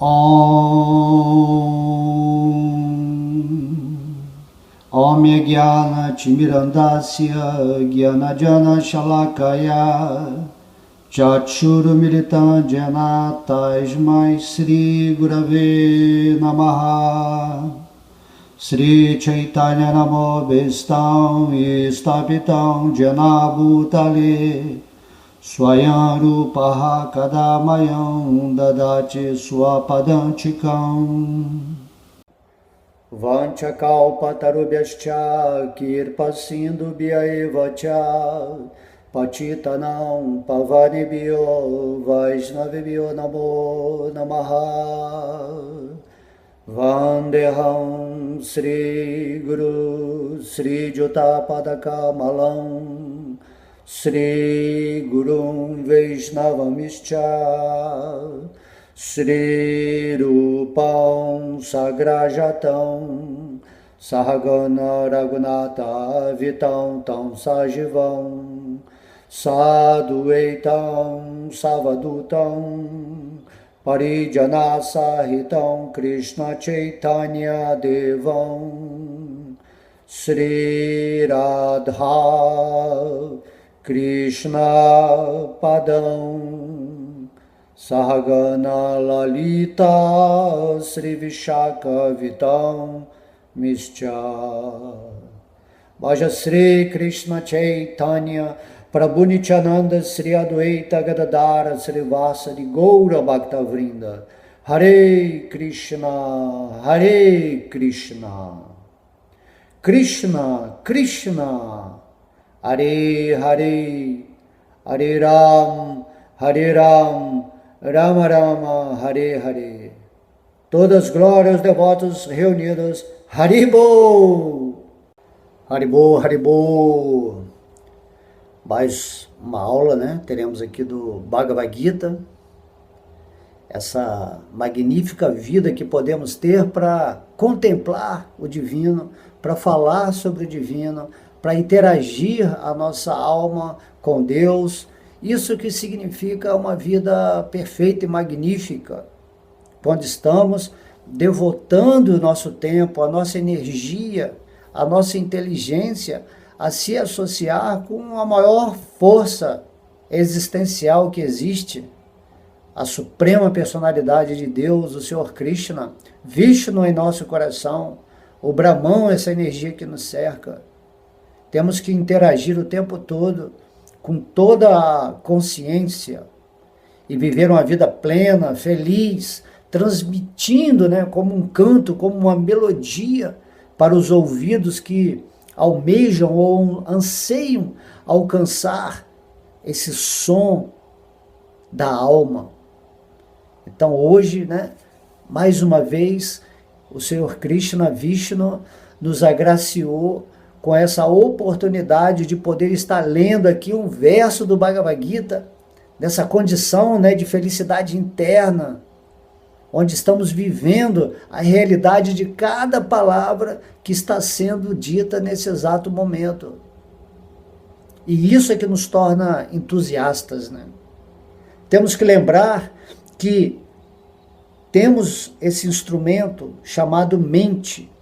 Om Jnana Timirandasya Jnana Jana Shalakaya Chakshurumilitam Jena Tasmai Sri Gurave Namaha. Sri Chaitanya Namo Bhistam Istapitam Jena Bhutale Swayam Rupaha Kadamayam Dadati Swapadantikam Vanchakalpatarubhyascha Kirpasindubhyaevacha Patitanam Pavanibhyo Vaishnavibhyo Namo Namaha. Vandeham Sri Guru Sri Jutapadaka Malam Sri Gurum Vaishnavamischa Sri Rupam Sagrajatam Sahagana Raghunata Vitam Tam Sajivam Sadhuetam Savadutam Parijana Sahitam Krishna Chaitanya Devam Sri Radha Krishna Padam Sahagana Lalita Sri Vishaka Vitam Mischa Bhaja Sri Krishna Chaitanya Prabhu Nityananda Sri Adwaita Gadadara Sri Vasari Goura Bhaktavrinda Hare Krishna Hare Krishna Krishna Krishna Hare Hare Hare Ram Rama Rama Hare Hare. Todas glórias devotos reunidas. Haribo Haribo Haribo. Mais uma aula, né? Teremos aqui do Bhagavad Gita, essa magnífica vida que podemos ter para contemplar o divino, para falar sobre o divino, para interagir a nossa alma com Deus. Isso que significa uma vida perfeita e magnífica, quando estamos devotando o nosso tempo, a nossa energia, a nossa inteligência, a se associar com a maior força existencial que existe, a suprema personalidade de Deus, o Senhor Krishna, Vishnu em nosso coração, o Brahman, essa energia que nos cerca. Temos que interagir o tempo todo com toda a consciência e viver uma vida plena, feliz, transmitindo, né, como um canto, como uma melodia para os ouvidos que almejam ou anseiam alcançar esse som da alma. Então hoje, né, mais uma vez, o Senhor Krishna Vishnu nos agraciou com essa oportunidade de poder estar lendo aqui um verso do Bhagavad Gita, nessa condição, né, de felicidade interna, onde estamos vivendo a realidade de cada palavra que está sendo dita nesse exato momento. E isso é que nos torna entusiastas, né? Temos que lembrar que temos esse instrumento chamado mente,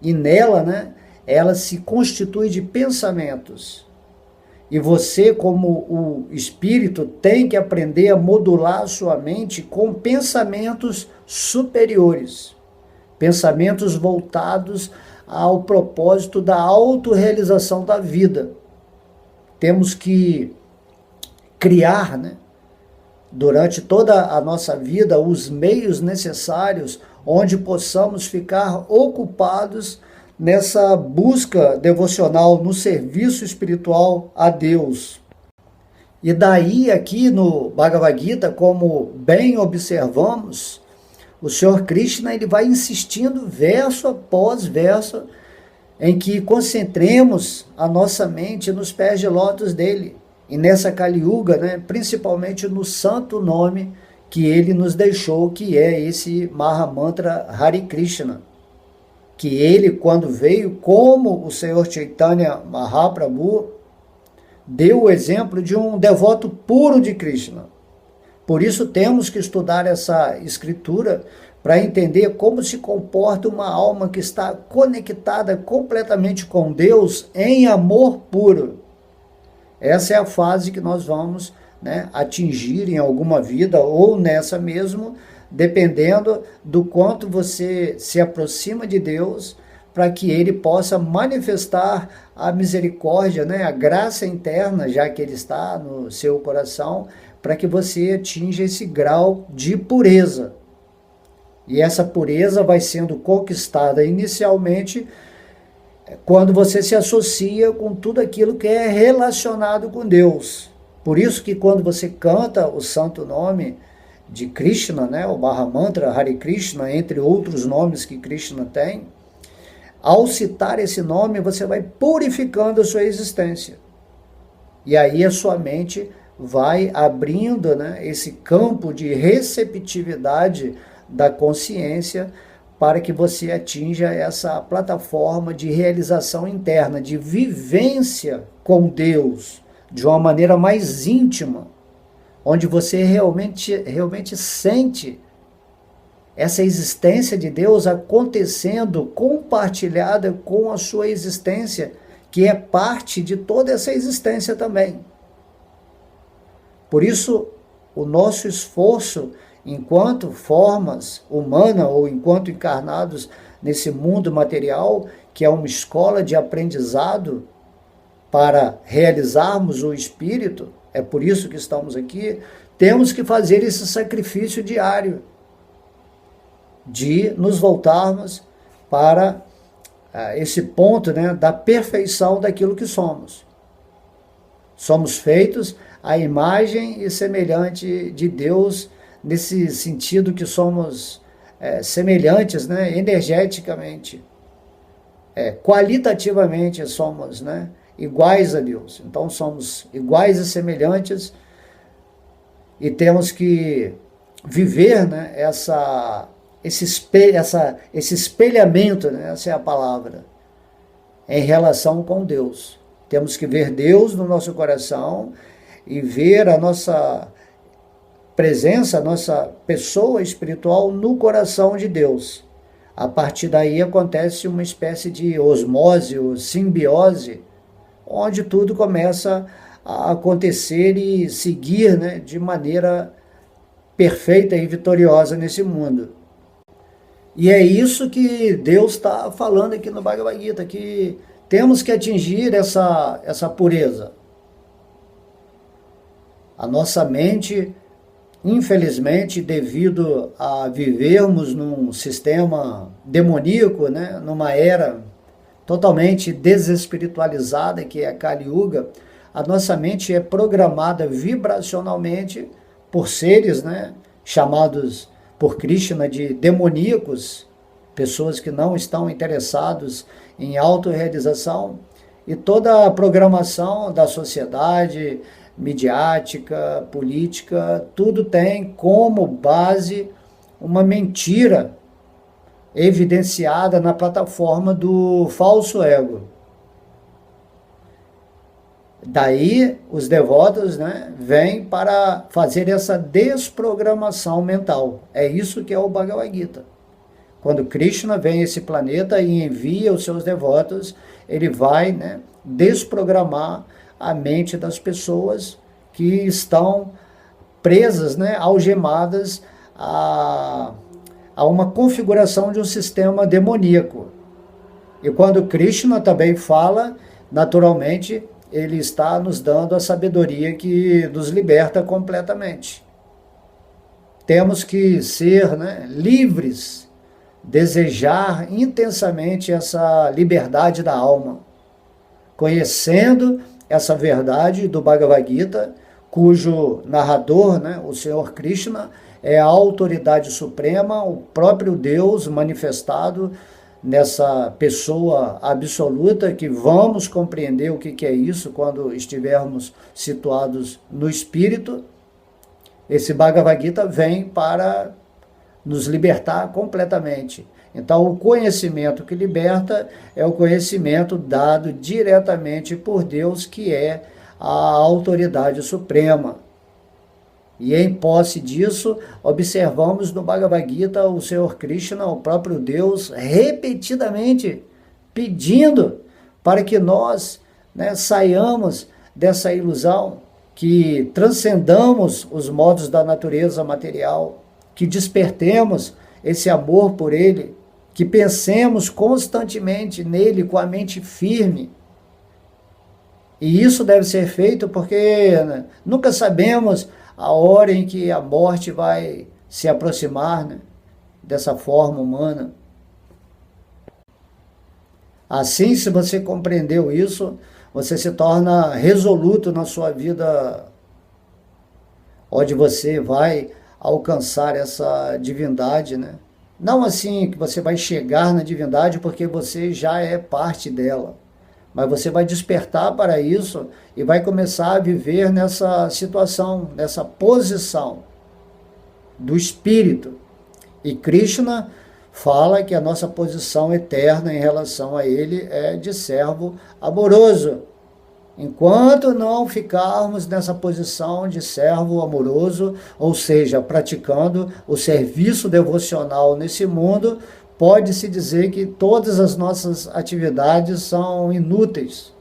e nela, né, ela se constitui de pensamentos. E você, como o espírito, tem que aprender a modular a sua mente com pensamentos superiores. Pensamentos voltados ao propósito da autorrealização da vida. Temos que criar, né, durante toda a nossa vida, os meios necessários onde possamos ficar ocupados nessa busca devocional, no serviço espiritual a Deus. E daí aqui no Bhagavad Gita, como bem observamos, o Senhor Krishna ele vai insistindo verso após verso em que concentremos a nossa mente nos pés de lótus dele. E nessa Kali Yuga, né, principalmente no santo nome que ele nos deixou, que é esse Mahamantra Hare Krishna. Que ele, quando veio, como o Senhor Chaitanya Mahaprabhu, deu o exemplo de um devoto puro de Krishna. Por isso temos que estudar essa escritura para entender como se comporta uma alma que está conectada completamente com Deus em amor puro. Essa é a fase que nós vamos, né, atingir em alguma vida ou nessa mesmo, dependendo do quanto você se aproxima de Deus, para que Ele possa manifestar a misericórdia, né, a graça interna, já que Ele está no seu coração, para que você atinja esse grau de pureza. E essa pureza vai sendo conquistada inicialmente quando você se associa com tudo aquilo que é relacionado com Deus. Por isso que quando você canta o santo nome de Krishna, né, o Mahamantra Hare Krishna, entre outros nomes que Krishna tem, ao citar esse nome, você vai purificando a sua existência. E aí a sua mente vai abrindo, né, esse campo de receptividade da consciência para que você atinja essa plataforma de realização interna, de vivência com Deus, de uma maneira mais íntima, onde você realmente sente essa existência de Deus acontecendo, compartilhada com a sua existência, que é parte de toda essa existência também. Por isso, o nosso esforço, enquanto formas humanas ou enquanto encarnados nesse mundo material, que é uma escola de aprendizado para realizarmos o espírito, é por isso que estamos aqui, temos que fazer esse sacrifício diário de nos voltarmos para esse ponto, né, da perfeição daquilo que somos. Somos feitos à imagem e semelhante de Deus, nesse sentido que somos semelhantes, né, energeticamente, qualitativamente somos, né, iguais a Deus. Então somos iguais e semelhantes e temos que viver, né, esse espelhamento, né, essa é a palavra, em relação com Deus. Temos que ver Deus no nosso coração e ver a nossa presença, a nossa pessoa espiritual no coração de Deus. A partir daí acontece uma espécie de osmose ou simbiose, onde tudo começa a acontecer e seguir, né, de maneira perfeita e vitoriosa nesse mundo. E é isso que Deus está falando aqui no Bhagavad Gita, que temos que atingir essa pureza. A nossa mente, infelizmente, devido a vivermos num sistema demoníaco, né, numa era totalmente desespiritualizada, que é a Kali Yuga, a nossa mente é programada vibracionalmente por seres, né, chamados por Krishna de demoníacos, pessoas que não estão interessados em autorrealização, e toda a programação da sociedade, midiática, política, tudo tem como base uma mentira evidenciada na plataforma do falso ego. Daí os devotos, né, vêm para fazer essa desprogramação mental. É isso que é o Bhagavad Gita. Quando Krishna vem a esse planeta e envia os seus devotos, ele vai, né, desprogramar a mente das pessoas que estão presas, né, algemadas a uma configuração de um sistema demoníaco. E quando Krishna também fala, naturalmente, ele está nos dando a sabedoria que nos liberta completamente. Temos que ser, né, livres, desejar intensamente essa liberdade da alma, conhecendo essa verdade do Bhagavad Gita, cujo narrador, né, o Senhor Krishna, é a autoridade suprema, o próprio Deus manifestado nessa pessoa absoluta, que vamos compreender o que é isso quando estivermos situados no Espírito. Esse Bhagavad Gita vem para nos libertar completamente. Então, o conhecimento que liberta é o conhecimento dado diretamente por Deus, que é a autoridade suprema. E em posse disso, observamos no Bhagavad Gita o Senhor Krishna, o próprio Deus, repetidamente pedindo para que nós, né, saiamos dessa ilusão, que transcendamos os modos da natureza material, que despertemos esse amor por Ele, que pensemos constantemente nele com a mente firme. E isso deve ser feito porque, né, nunca sabemos a hora em que a morte vai se aproximar, né, dessa forma humana. Assim, se você compreendeu isso, você se torna resoluto na sua vida, onde você vai alcançar essa divindade, né? Não assim que você vai chegar na divindade porque você já é parte dela, mas você vai despertar para isso e vai começar a viver nessa situação, nessa posição do espírito. E Krishna fala que a nossa posição eterna em relação a Ele é de servo amoroso. Enquanto não ficarmos nessa posição de servo amoroso, ou seja, praticando o serviço devocional nesse mundo, pode-se dizer que todas as nossas atividades são inúteis.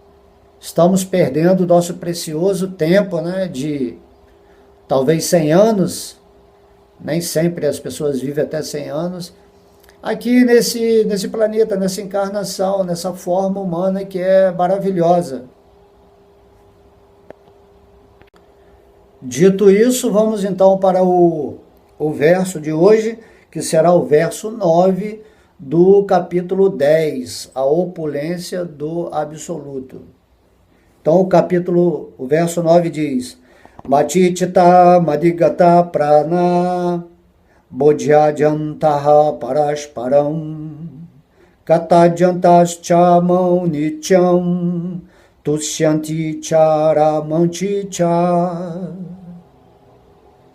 Estamos perdendo o nosso precioso tempo, né, de talvez 100 anos, nem sempre as pessoas vivem até 100 anos, aqui nesse planeta, nessa encarnação, nessa forma humana que é maravilhosa. Dito isso, vamos então para o verso de hoje, que será o verso 9 do capítulo 10, a opulência do absoluto. Então o verso 9 diz: Machitita madigata prana bodhyajantaha parasparam katajantaschamau nityam tushyanti charamanti cha.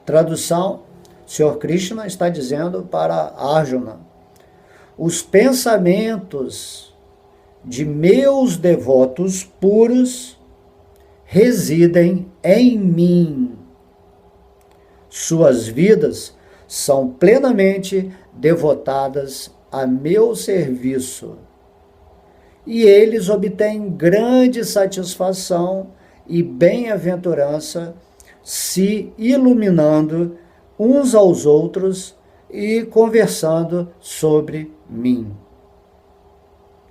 Tradução: Senhor Krishna está dizendo para Arjuna: os pensamentos de meus devotos puros residem em mim. Suas vidas são plenamente devotadas a meu serviço. E eles obtêm grande satisfação e bem-aventurança, se iluminando uns aos outros e conversando sobre mim.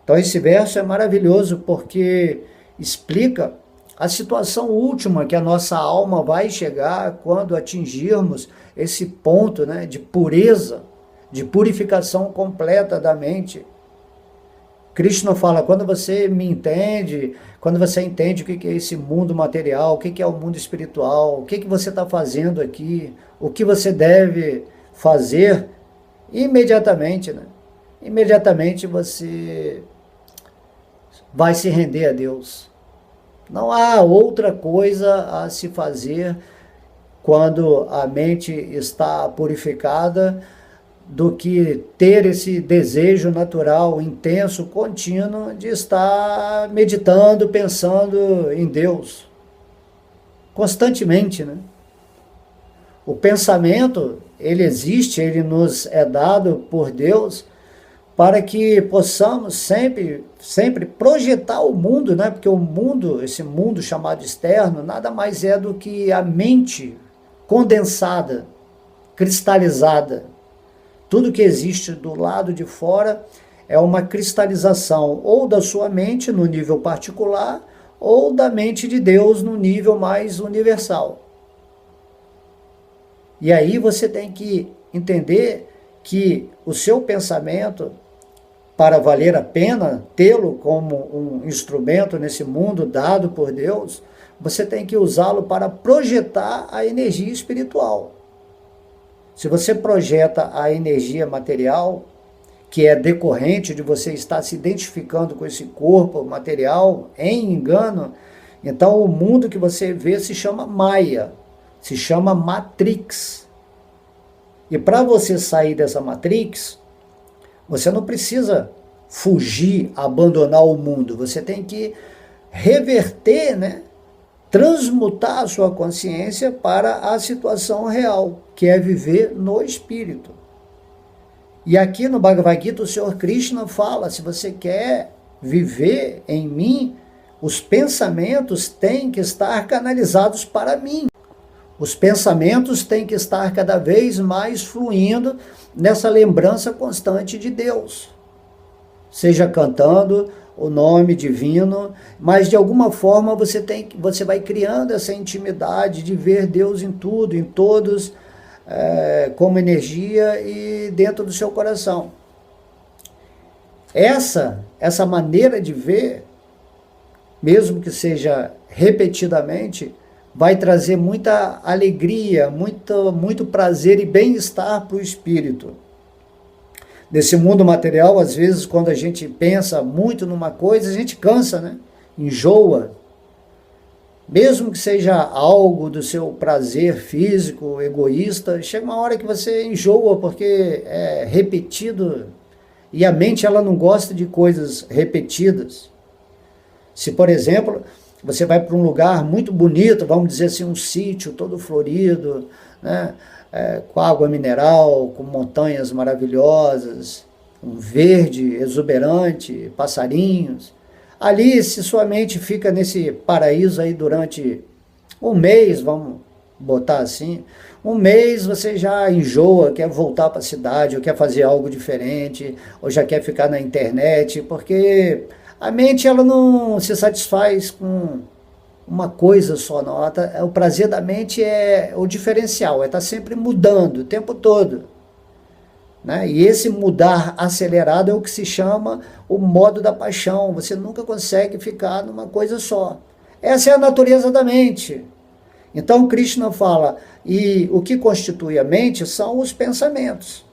Então esse verso é maravilhoso porque explica a situação última que a nossa alma vai chegar quando atingirmos esse ponto, né, de pureza, de purificação completa da mente. Krishna fala: quando você me entende, quando você entende o que é esse mundo material, o que é o mundo espiritual, o que você está fazendo aqui, o que você deve fazer, imediatamente, né? Imediatamente você vai se render a Deus. Não há outra coisa a se fazer quando a mente está purificada do que ter esse desejo natural, intenso, contínuo de estar meditando, pensando em Deus. Constantemente, né? O pensamento, ele existe, ele nos é dado por Deus para que possamos sempre projetar o mundo, né? Porque o mundo, esse mundo chamado externo, nada mais é do que a mente condensada, cristalizada. Tudo que existe do lado de fora é uma cristalização ou da sua mente no nível particular ou da mente de Deus no nível mais universal. E aí você tem que entender que o seu pensamento, para valer a pena tê-lo como um instrumento nesse mundo dado por Deus, você tem que usá-lo para projetar a energia espiritual. Se você projeta a energia material, que é decorrente de você estar se identificando com esse corpo material em engano, então o mundo que você vê se chama Maya, se chama Matrix. E para você sair dessa Matrix, você não precisa fugir, abandonar o mundo, você tem que reverter, né, transmutar a sua consciência para a situação real, que é viver no Espírito. E aqui no Bhagavad Gita o Senhor Krishna fala, se você quer viver em mim, os pensamentos têm que estar canalizados para mim. Os pensamentos têm que estar cada vez mais fluindo nessa lembrança constante de Deus. Seja cantando o nome divino, mas de alguma forma você vai criando essa intimidade de ver Deus em tudo, em todos, como energia e dentro do seu coração. Essa maneira de ver, mesmo que seja repetidamente, vai trazer muita alegria, muito prazer e bem-estar para o espírito. Nesse mundo material, às vezes, quando a gente pensa muito numa coisa, a gente cansa, né? Enjoa. Mesmo que seja algo do seu prazer físico, egoísta, chega uma hora que você enjoa, porque é repetido, e a mente ela não gosta de coisas repetidas. Se, por exemplo, você vai para um lugar muito bonito, vamos dizer assim, um sítio todo florido, né? Com água mineral, com montanhas maravilhosas, um verde exuberante, passarinhos. Ali, se sua mente fica nesse paraíso aí durante um mês, vamos botar assim, um mês você já enjoa, quer voltar para a cidade, ou quer fazer algo diferente, ou já quer ficar na internet, porque a mente ela não se satisfaz com uma coisa só, não. O prazer da mente é o diferencial, é estar sempre mudando o tempo todo, né? E esse mudar acelerado é o que se chama o modo da paixão. Você nunca consegue ficar numa coisa só. Essa é a natureza da mente. Então Krishna fala, e o que constitui a mente são os pensamentos.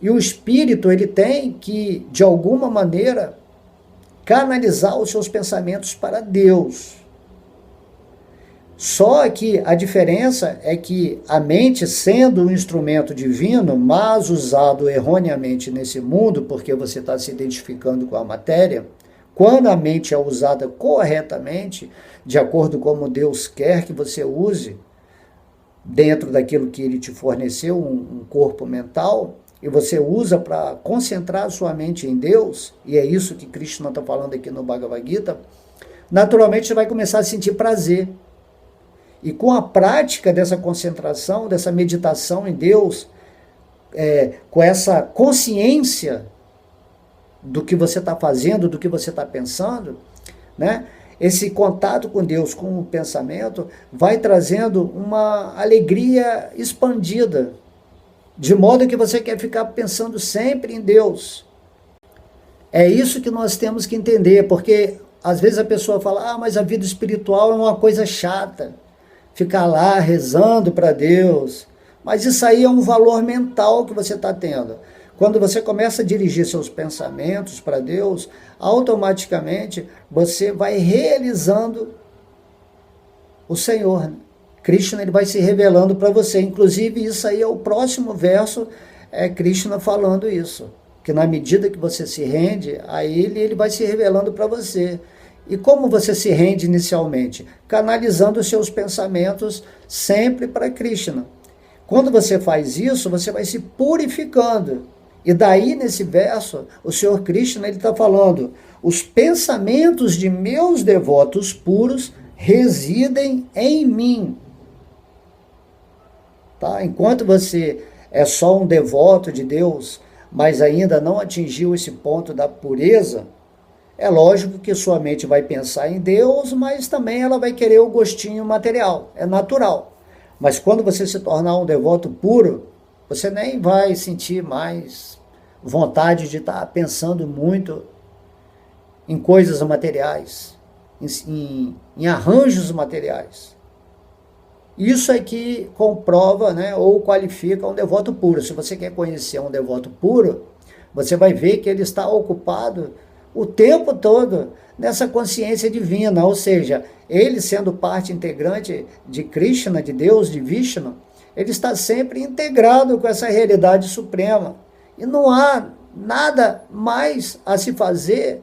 E o espírito ele tem que, de alguma maneira, canalizar os seus pensamentos para Deus. Só que a diferença é que a mente, sendo um instrumento divino, mas usado erroneamente nesse mundo, porque você está se identificando com a matéria, quando a mente é usada corretamente, de acordo com como Deus quer que você use, dentro daquilo que Ele te forneceu, um corpo mental, e você usa para concentrar a sua mente em Deus, e é isso que Krishna está falando aqui no Bhagavad Gita, naturalmente você vai começar a sentir prazer. E com a prática dessa concentração, dessa meditação em Deus, com essa consciência do que você está fazendo, do que você está pensando, né? Esse contato com Deus, com o pensamento, vai trazendo uma alegria expandida, de modo que você quer ficar pensando sempre em Deus. É isso que nós temos que entender, porque às vezes a pessoa fala, mas a vida espiritual é uma coisa chata. Ficar lá rezando para Deus, mas isso aí é um valor mental que você está tendo. Quando você começa a dirigir seus pensamentos para Deus, automaticamente você vai realizando o Senhor. Krishna ele vai se revelando para você. Inclusive isso aí é o próximo verso, é Krishna falando isso. Que na medida que você se rende a ele vai se revelando para você. E como você se rende inicialmente? Canalizando os seus pensamentos sempre para Krishna. Quando você faz isso, você vai se purificando. E daí, nesse verso, o Senhor Krishna está falando, os pensamentos de meus devotos puros residem em mim. Tá? Enquanto você é só um devoto de Deus, mas ainda não atingiu esse ponto da pureza, é lógico que sua mente vai pensar em Deus, mas também ela vai querer o gostinho material, é natural. Mas quando você se tornar um devoto puro, você nem vai sentir mais vontade de estar pensando muito em coisas materiais, em arranjos materiais. Isso é que comprova, né, ou qualifica um devoto puro. Se você quer conhecer um devoto puro, você vai ver que ele está ocupado o tempo todo nessa consciência divina, ou seja, ele sendo parte integrante de Krishna, de Deus, de Vishnu, ele está sempre integrado com essa realidade suprema. E não há nada mais a se fazer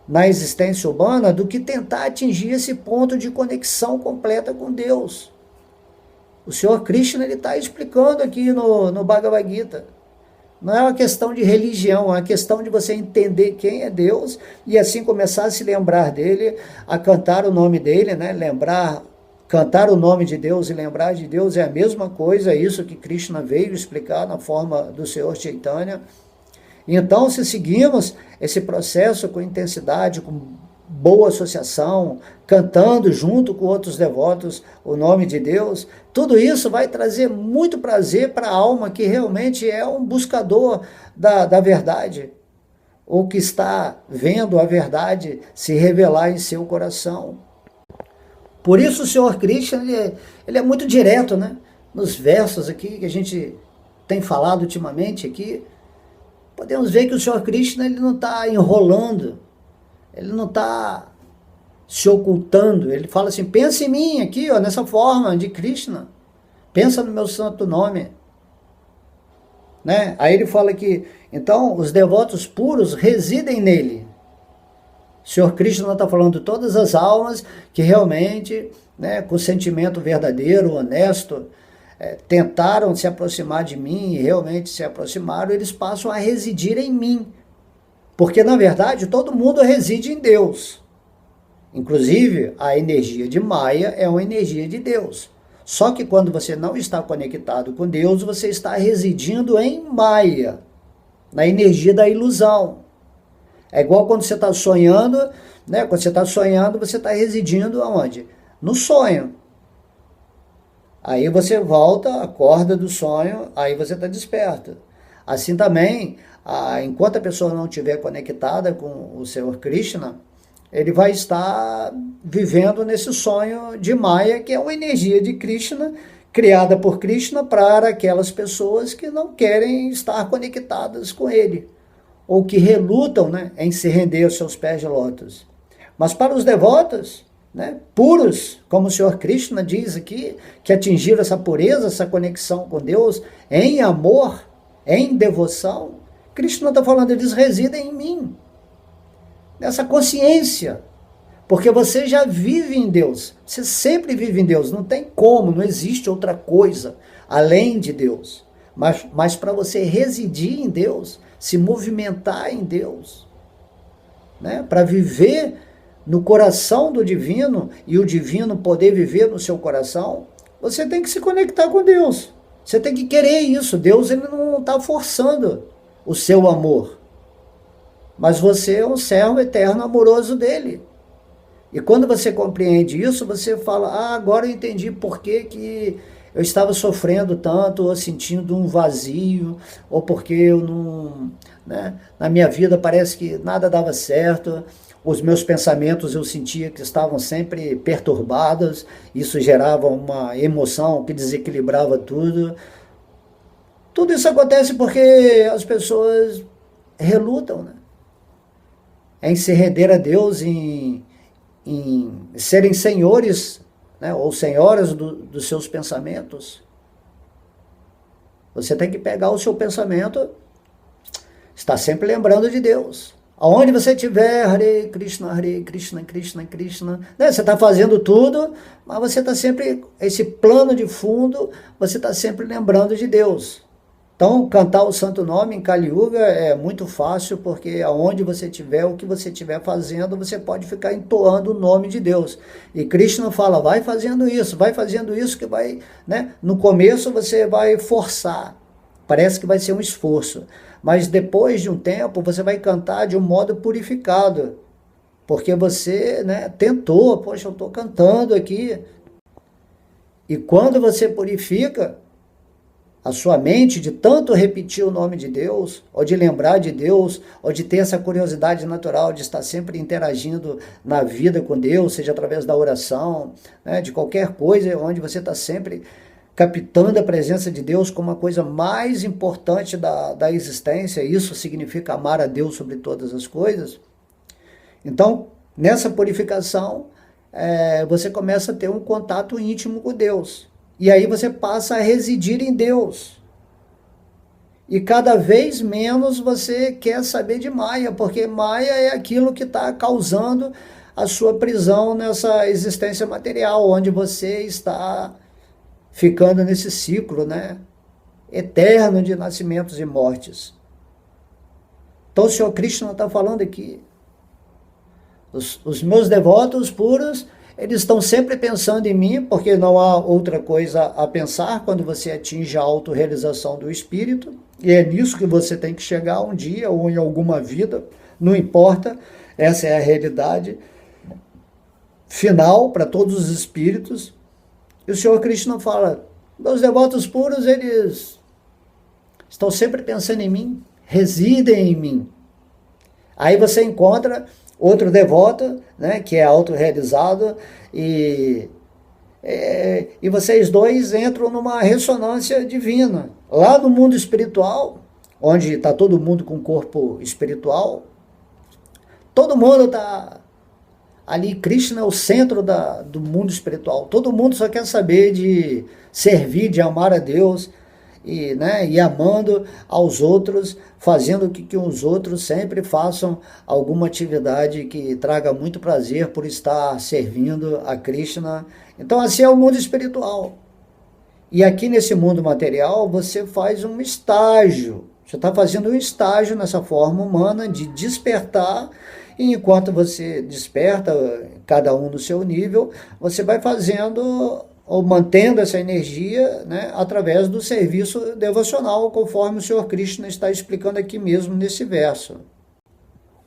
na existência humana do que tentar atingir esse ponto de conexão completa com Deus. O Senhor Krishna está explicando aqui no Bhagavad Gita. Não é uma questão de religião, é uma questão de você entender quem é Deus e assim começar a se lembrar dele, a cantar o nome dele, né? Cantar o nome de Deus e lembrar de Deus é a mesma coisa, é isso que Krishna veio explicar na forma do Senhor Chaitanya. Então, se seguimos esse processo com intensidade, com boa associação, cantando junto com outros devotos o nome de Deus, tudo isso vai trazer muito prazer para a alma que realmente é um buscador da verdade, ou que está vendo a verdade se revelar em seu coração. Por isso o Senhor Krishna, ele é muito direto, né? Nos versos aqui que a gente tem falado ultimamente aqui, podemos ver que o Senhor Krishna ele não está enrolando, ele não está se ocultando, ele fala assim, pensa em mim aqui, ó, nessa forma de Krishna, pensa no meu santo nome. Né? Aí ele fala que, então, os devotos puros residem nele. O Senhor Krishna está falando de todas as almas que realmente, né, com sentimento verdadeiro, honesto, tentaram se aproximar de mim e realmente se aproximaram, eles passam a residir em mim. Porque, na verdade, todo mundo reside em Deus. Inclusive, a energia de Maya é uma energia de Deus. Só que quando você não está conectado com Deus, você está residindo em Maya, na energia da ilusão. É igual quando você está sonhando, né? Quando você está sonhando, você está residindo aonde? No sonho. Aí você volta, acorda do sonho, aí você está desperto. Assim também, enquanto a pessoa não estiver conectada com o Senhor Krishna, ele vai estar vivendo nesse sonho de Maya, que é uma energia de Krishna, criada por Krishna para aquelas pessoas que não querem estar conectadas com ele, ou que relutam, né, em se render aos seus pés de lótus. Mas para os devotos, né, puros, como o Senhor Krishna diz aqui, que atingiram essa pureza, essa conexão com Deus, em amor, em devoção, Krishna está falando, eles residem em mim, nessa consciência, porque você já vive em Deus, você sempre vive em Deus, não tem como, não existe outra coisa além de Deus, mas para você residir em Deus, se movimentar em Deus, né, para viver no coração do divino e o divino poder viver no seu coração, você tem que se conectar com Deus, você tem que querer isso, Deus ele não está forçando o seu amor, mas você é um servo eterno amoroso dele. E quando você compreende isso, você fala, agora eu entendi por que eu estava sofrendo tanto, ou sentindo um vazio, ou porque eu não, né, na minha vida parece que nada dava certo, os meus pensamentos eu sentia que estavam sempre perturbados, isso gerava uma emoção que desequilibrava tudo. Tudo isso acontece porque as pessoas relutam, né, em se render a Deus, em serem senhores, né, ou senhoras dos seus pensamentos. Você tem que pegar o seu pensamento, está sempre lembrando de Deus. Aonde você estiver, Hare Krishna, Krishna, Krishna, né, você está fazendo tudo, mas você está sempre, esse plano de fundo, você está sempre lembrando de Deus. Então, cantar o santo nome em Kali Yuga é muito fácil, porque aonde você estiver, o que você estiver fazendo, você pode ficar entoando o nome de Deus. E Krishna fala, vai fazendo isso que vai, né? No começo você vai forçar, parece que vai ser um esforço, mas depois de um tempo você vai cantar de um modo purificado, porque você, né, tentou, poxa, eu estou cantando aqui. E quando você purifica a sua mente de tanto repetir o nome de Deus, ou de lembrar de Deus, ou de ter essa curiosidade natural de estar sempre interagindo na vida com Deus, seja através da oração, né, de qualquer coisa, onde você está sempre captando a presença de Deus como a coisa mais importante da existência, isso significa amar a Deus sobre todas as coisas. Então, nessa purificação, você começa a ter um contato íntimo com Deus. E aí você passa a residir em Deus. E cada vez menos você quer saber de Maya, porque Maya é aquilo que está causando a sua prisão nessa existência material, onde você está ficando nesse ciclo, né, eterno de nascimentos e mortes. Então o Senhor Krishna está falando aqui, os meus devotos puros, eles estão sempre pensando em mim, porque não há outra coisa a pensar quando você atinge a autorrealização do espírito, e é nisso que você tem que chegar um dia, ou em alguma vida, não importa, essa é a realidade final para todos os espíritos. E o Senhor Krishna fala, meus devotos puros, eles estão sempre pensando em mim, residem em mim. Aí você encontra outro devoto, né, que é autorrealizado, e vocês dois entram numa ressonância divina. Lá no mundo espiritual, onde está todo mundo com corpo espiritual, todo mundo está ali, Krishna é o centro do mundo espiritual. Todo mundo só quer saber de servir, de amar a Deus, e amando aos outros, fazendo que os outros sempre façam alguma atividade que traga muito prazer por estar servindo a Krishna. Então assim é o mundo espiritual. E aqui nesse mundo material você faz um estágio, você está fazendo um estágio nessa forma humana de despertar, e enquanto você desperta, cada um no seu nível, você vai fazendo ou mantendo essa energia, né, através do serviço devocional, conforme o Senhor Krishna está explicando aqui mesmo nesse verso,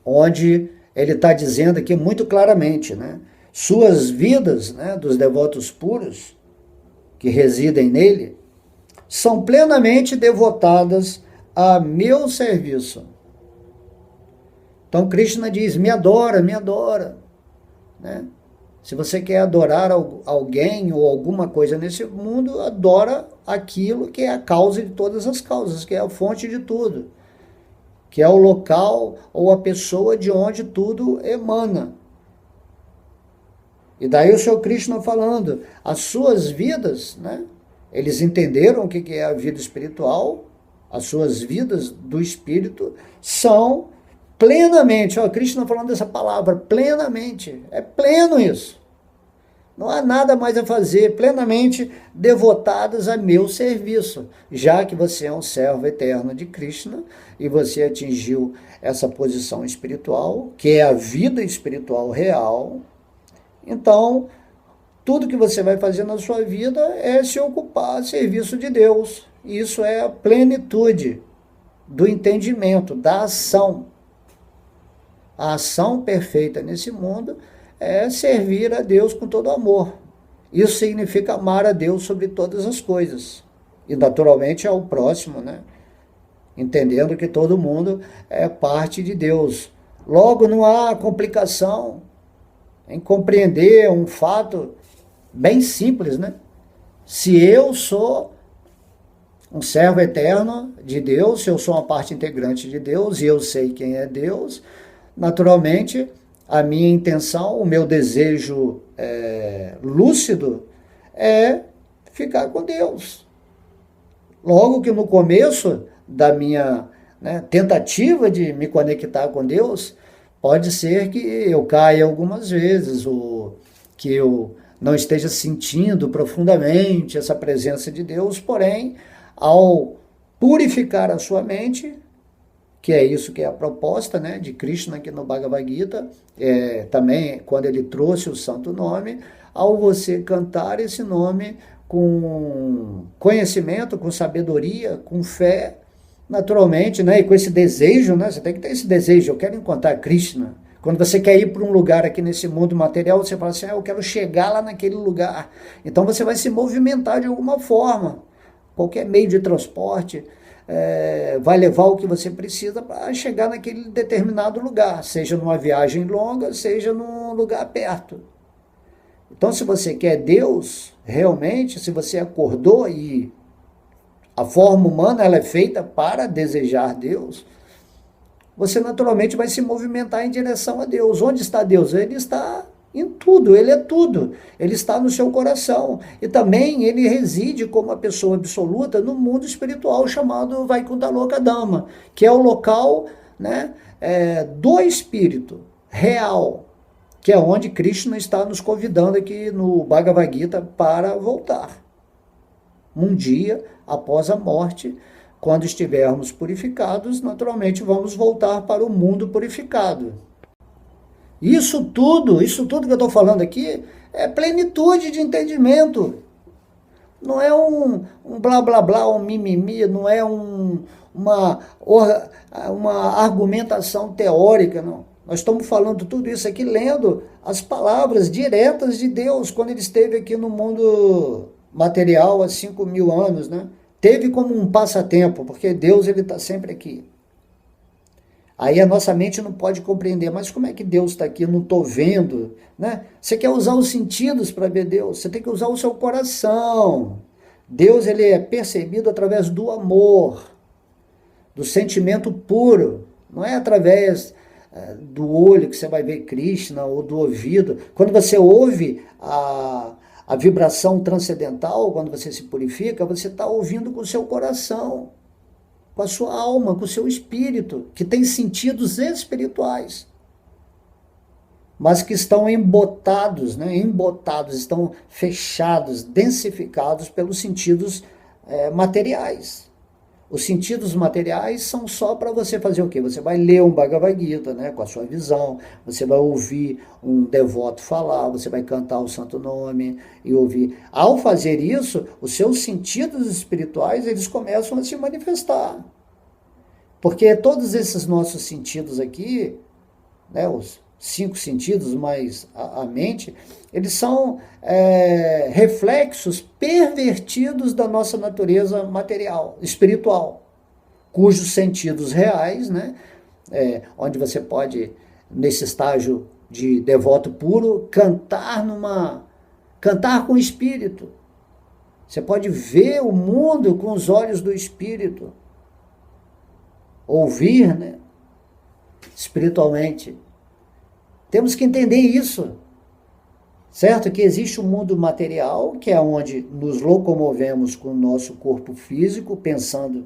onde ele está dizendo aqui muito claramente, né, suas vidas, né, dos devotos puros, que residem nele, são plenamente devotadas a meu serviço. Então Krishna diz, me adora, né? Se você quer adorar alguém ou alguma coisa nesse mundo, adora aquilo que é a causa de todas as causas, que é a fonte de tudo, que é o local ou a pessoa de onde tudo emana. E daí o Senhor Krishna falando, as suas vidas, né? Eles entenderam o que é a vida espiritual, as suas vidas do espírito são plenamente, Krishna falando dessa palavra, plenamente, é pleno isso. Não há nada mais a fazer, plenamente devotadas a meu serviço, já que você é um servo eterno de Krishna e você atingiu essa posição espiritual, que é a vida espiritual real. Então, tudo que você vai fazer na sua vida é se ocupar a serviço de Deus. Isso é a plenitude do entendimento, da ação. A ação perfeita nesse mundo é servir a Deus com todo amor. Isso significa amar a Deus sobre todas as coisas. E naturalmente ao próximo, né? Entendendo que todo mundo é parte de Deus. Logo, não há complicação em compreender um fato bem simples, né? Se eu sou um servo eterno de Deus, se eu sou uma parte integrante de Deus e eu sei quem é Deus, naturalmente, a minha intenção, o meu desejo lúcido é ficar com Deus. Logo que no começo da minha tentativa de me conectar com Deus, pode ser que eu caia algumas vezes, ou que eu não esteja sentindo profundamente essa presença de Deus, porém, ao purificar a sua mente, que é isso que é a proposta, né, de Krishna aqui no Bhagavad Gita, também quando ele trouxe o santo nome, ao você cantar esse nome com conhecimento, com sabedoria, com fé, naturalmente, né, e com esse desejo, né, você tem que ter esse desejo, eu quero encontrar Krishna. Quando você quer ir para um lugar aqui nesse mundo material, você fala assim, eu quero chegar lá naquele lugar. Então você vai se movimentar de alguma forma, qualquer meio de transporte, vai levar o que você precisa para chegar naquele determinado lugar, seja numa viagem longa, seja num lugar perto. Então, se você quer Deus, realmente, se você acordou e a forma humana ela é feita para desejar Deus, você naturalmente vai se movimentar em direção a Deus. Onde está Deus? Ele está Em tudo, ele é tudo. Ele está no seu coração. E também ele reside como uma pessoa absoluta no mundo espiritual chamado Vaikuntha Loka Dhamma, que é o local, né, do espírito real, que é onde Krishna está nos convidando aqui no Bhagavad Gita para voltar. Um dia após a morte, quando estivermos purificados, naturalmente vamos voltar para o mundo purificado. Isso tudo que eu estou falando aqui é plenitude de entendimento. Não é um blá blá blá, um mimimi, não é uma argumentação teórica, não. Nós estamos falando tudo isso aqui lendo as palavras diretas de Deus, quando ele esteve aqui no mundo material há 5.000 anos, né? Teve como um passatempo, porque Deus ele está sempre aqui. Aí a nossa mente não pode compreender, mas como é que Deus está aqui? Eu não estou vendo, né? Você quer usar os sentidos para ver Deus, você tem que usar o seu coração. Deus ele é percebido através do amor, do sentimento puro, não é através do olho que você vai ver Krishna ou do ouvido. Quando você ouve a vibração transcendental, quando você se purifica, você está ouvindo com o seu coração, com a sua alma, com o seu espírito, que tem sentidos espirituais, mas que estão embotados, né? Embotados, estão fechados, densificados pelos sentidos materiais. Os sentidos materiais são só para você fazer o quê? Você vai ler um Bhagavad Gita, né, com a sua visão, você vai ouvir um devoto falar, você vai cantar o santo nome e ouvir. Ao fazer isso, os seus sentidos espirituais, eles começam a se manifestar. Porque todos esses nossos sentidos aqui, né, os 5 sentidos mais a mente, eles são reflexos pervertidos da nossa natureza material, espiritual, cujos sentidos reais, né, onde você pode, nesse estágio de devoto puro, cantar com o espírito. Você pode ver o mundo com os olhos do espírito, ouvir, né, espiritualmente. Temos que entender isso, certo? Que existe um mundo material, que é onde nos locomovemos com o nosso corpo físico, pensando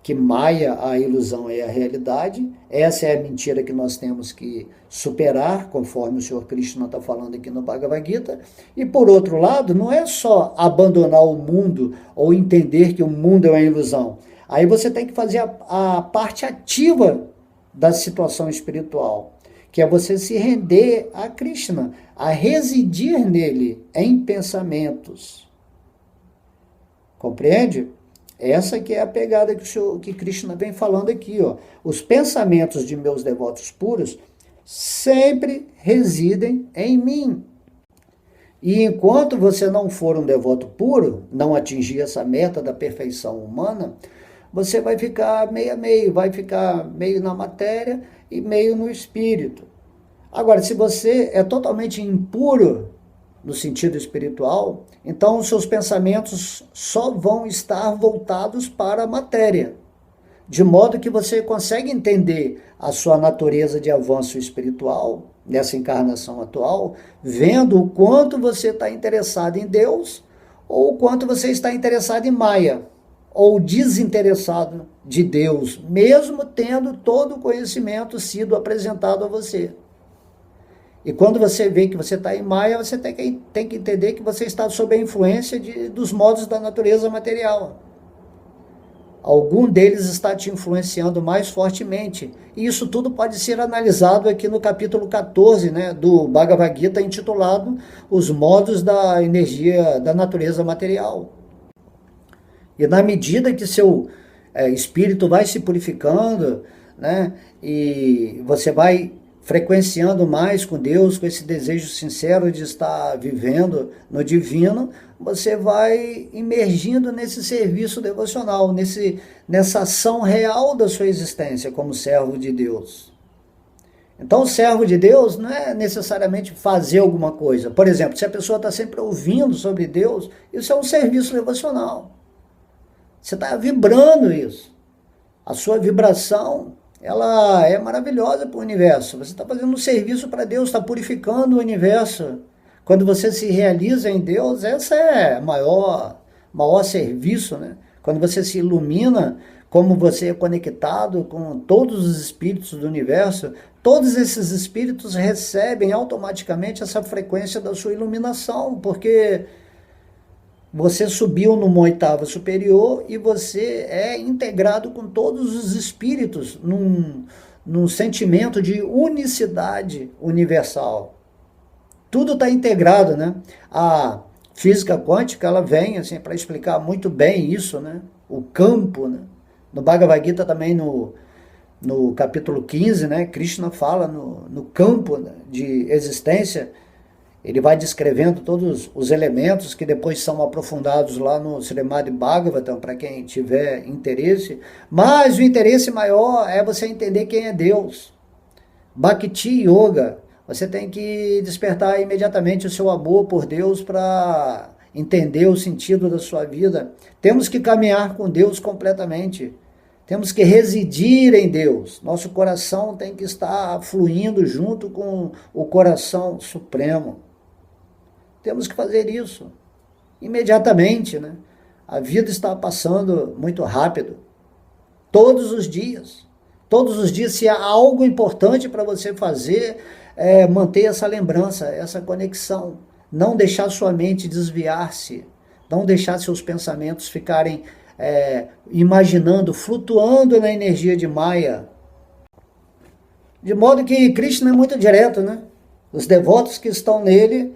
que Maya, a ilusão, é a realidade. Essa é a mentira que nós temos que superar, conforme o Senhor Krishna está falando aqui no Bhagavad Gita. E por outro lado, não é só abandonar o mundo ou entender que o mundo é uma ilusão. Aí você tem que fazer a parte ativa da situação espiritual, que é você se render a Krishna, a residir nele em pensamentos. Compreende? Essa que é a pegada que Krishna vem falando aqui. Ó. Os pensamentos de meus devotos puros sempre residem em mim. E enquanto você não for um devoto puro, não atingir essa meta da perfeição humana, você vai ficar meio a meio, vai ficar meio na matéria e meio no espírito. Agora, se você é totalmente impuro no sentido espiritual, então os seus pensamentos só vão estar voltados para a matéria, de modo que você consegue entender a sua natureza de avanço espiritual nessa encarnação atual, vendo o quanto você está interessado em Deus ou o quanto você está interessado em Maya, ou desinteressado de Deus, mesmo tendo todo o conhecimento sido apresentado a você. E quando você vê que você está em Maya, você tem que entender que você está sob a influência dos modos da natureza material. Algum deles está te influenciando mais fortemente. E isso tudo pode ser analisado aqui no capítulo 14, né, do Bhagavad Gita, intitulado Os Modos da Energia da Natureza Material. E na medida que seu espírito vai se purificando, né, e você vai frequenciando mais com Deus, com esse desejo sincero de estar vivendo no divino, você vai imergindo nesse serviço devocional, nessa ação real da sua existência como servo de Deus. Então, o servo de Deus não é necessariamente fazer alguma coisa. Por exemplo, se a pessoa está sempre ouvindo sobre Deus, isso é um serviço devocional. Você está vibrando isso. A sua vibração ela é maravilhosa para o universo. Você está fazendo um serviço para Deus, está purificando o universo. Quando você se realiza em Deus, essa é maior serviço, né? Quando você se ilumina, como você é conectado com todos os espíritos do universo, todos esses espíritos recebem automaticamente essa frequência da sua iluminação, porque você subiu numa oitava superior e você é integrado com todos os espíritos num sentimento de unicidade universal. Tudo está integrado, né? A física quântica, ela vem assim para explicar muito bem isso, né? O campo, né? No Bhagavad Gita também, no capítulo 15, né? Krishna fala no campo, né, de existência. Ele vai descrevendo todos os elementos que depois são aprofundados lá no Srimad Bhagavatam, para quem tiver interesse. Mas o interesse maior é você entender quem é Deus. Bhakti Yoga. Você tem que despertar imediatamente o seu amor por Deus para entender o sentido da sua vida. Temos que caminhar com Deus completamente. Temos que residir em Deus. Nosso coração tem que estar fluindo junto com o coração supremo. Temos que fazer isso imediatamente, né? A vida está passando muito rápido. Todos os dias. Todos os dias, se há algo importante para você fazer, manter essa lembrança, essa conexão. Não deixar sua mente desviar-se. Não deixar seus pensamentos ficarem imaginando, flutuando na energia de Maya. De modo que Krishna é muito direto, né? Os devotos que estão nele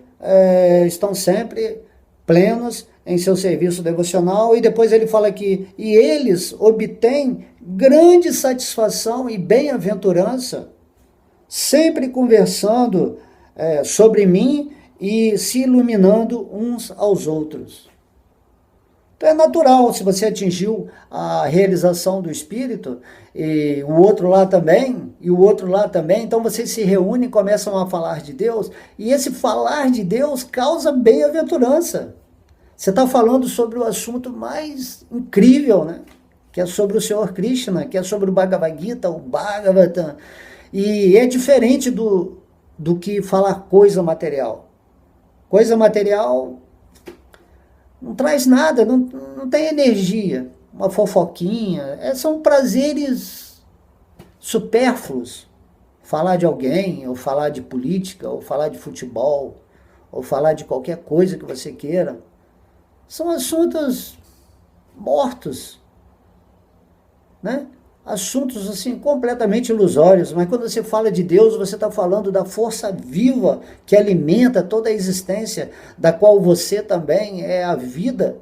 estão sempre plenos em seu serviço devocional, e depois ele fala que e eles obtêm grande satisfação e bem-aventurança, sempre conversando sobre mim e se iluminando uns aos outros. Então é natural, se você atingiu a realização do Espírito, e o outro lá também, e o outro lá também, então vocês se reúnem e começam a falar de Deus, e esse falar de Deus causa bem-aventurança. Você está falando sobre o assunto mais incrível, né? Que é sobre o Senhor Krishna, que é sobre o Bhagavad Gita, o Bhagavatam, e é diferente do que falar coisa material. Coisa material não traz nada, não tem energia, uma fofoquinha, são prazeres supérfluos. Falar de alguém, ou falar de política, ou falar de futebol, ou falar de qualquer coisa que você queira, são assuntos mortos, né? Assuntos assim completamente ilusórios, mas quando você fala de Deus, você está falando da força viva que alimenta toda a existência, da qual você também é a vida.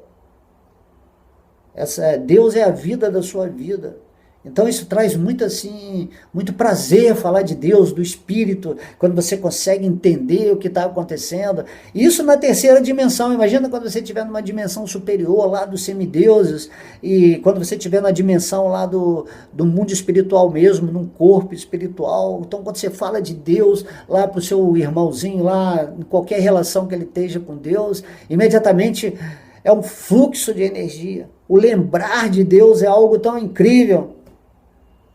Deus é a vida da sua vida. Então isso traz muito prazer falar de Deus, do Espírito, quando você consegue entender o que está acontecendo. Isso na terceira dimensão. Imagina quando você estiver numa dimensão superior, lá dos semideuses, e quando você estiver na dimensão lá do mundo espiritual mesmo, num corpo espiritual. Então quando você fala de Deus lá para o seu irmãozinho, lá em qualquer relação que ele esteja com Deus, imediatamente é um fluxo de energia. O lembrar de Deus é algo tão incrível,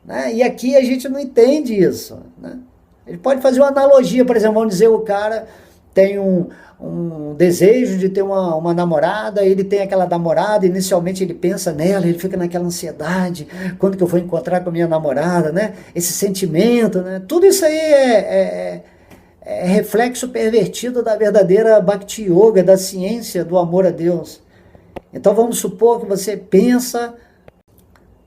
né? E aqui a gente não entende isso, né? Ele pode fazer uma analogia, por exemplo, vamos dizer, o cara tem um desejo de ter uma namorada, ele tem aquela namorada, inicialmente ele pensa nela, ele fica naquela ansiedade, quando que eu vou encontrar com a minha namorada, né? Esse sentimento, né? Tudo isso aí é reflexo pervertido da verdadeira Bhakti Yoga, da ciência do amor a Deus. Então vamos supor que você pensa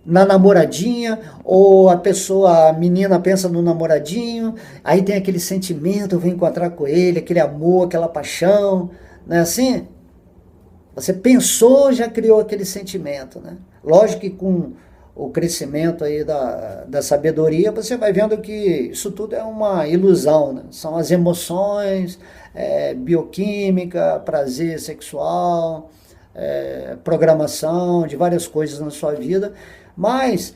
na namoradinha, ou a menina pensa no namoradinho, aí tem aquele sentimento, eu vou encontrar com ele, aquele amor, aquela paixão, não é assim? Você pensou, já criou aquele sentimento, né? Lógico que com o crescimento aí da sabedoria, você vai vendo que isso tudo é uma ilusão, né? São as emoções, bioquímica, prazer sexual, programação de várias coisas na sua vida, mas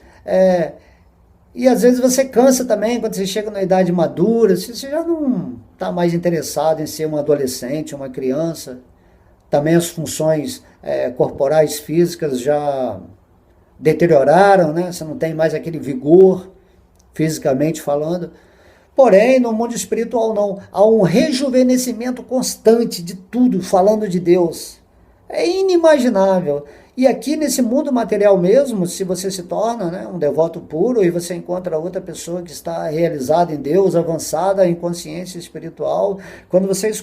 e às vezes você cansa também quando você chega na idade madura, você já não está mais interessado em ser um adolescente, uma criança. Também as funções corporais físicas já deterioraram, né? Você não tem mais aquele vigor, fisicamente falando. Porém, no mundo espiritual não. Há um rejuvenescimento constante de tudo, falando de Deus. É inimaginável. E aqui nesse mundo material mesmo, se você se torna, né, um devoto puro e você encontra outra pessoa que está realizada em Deus, avançada em consciência espiritual, quando vocês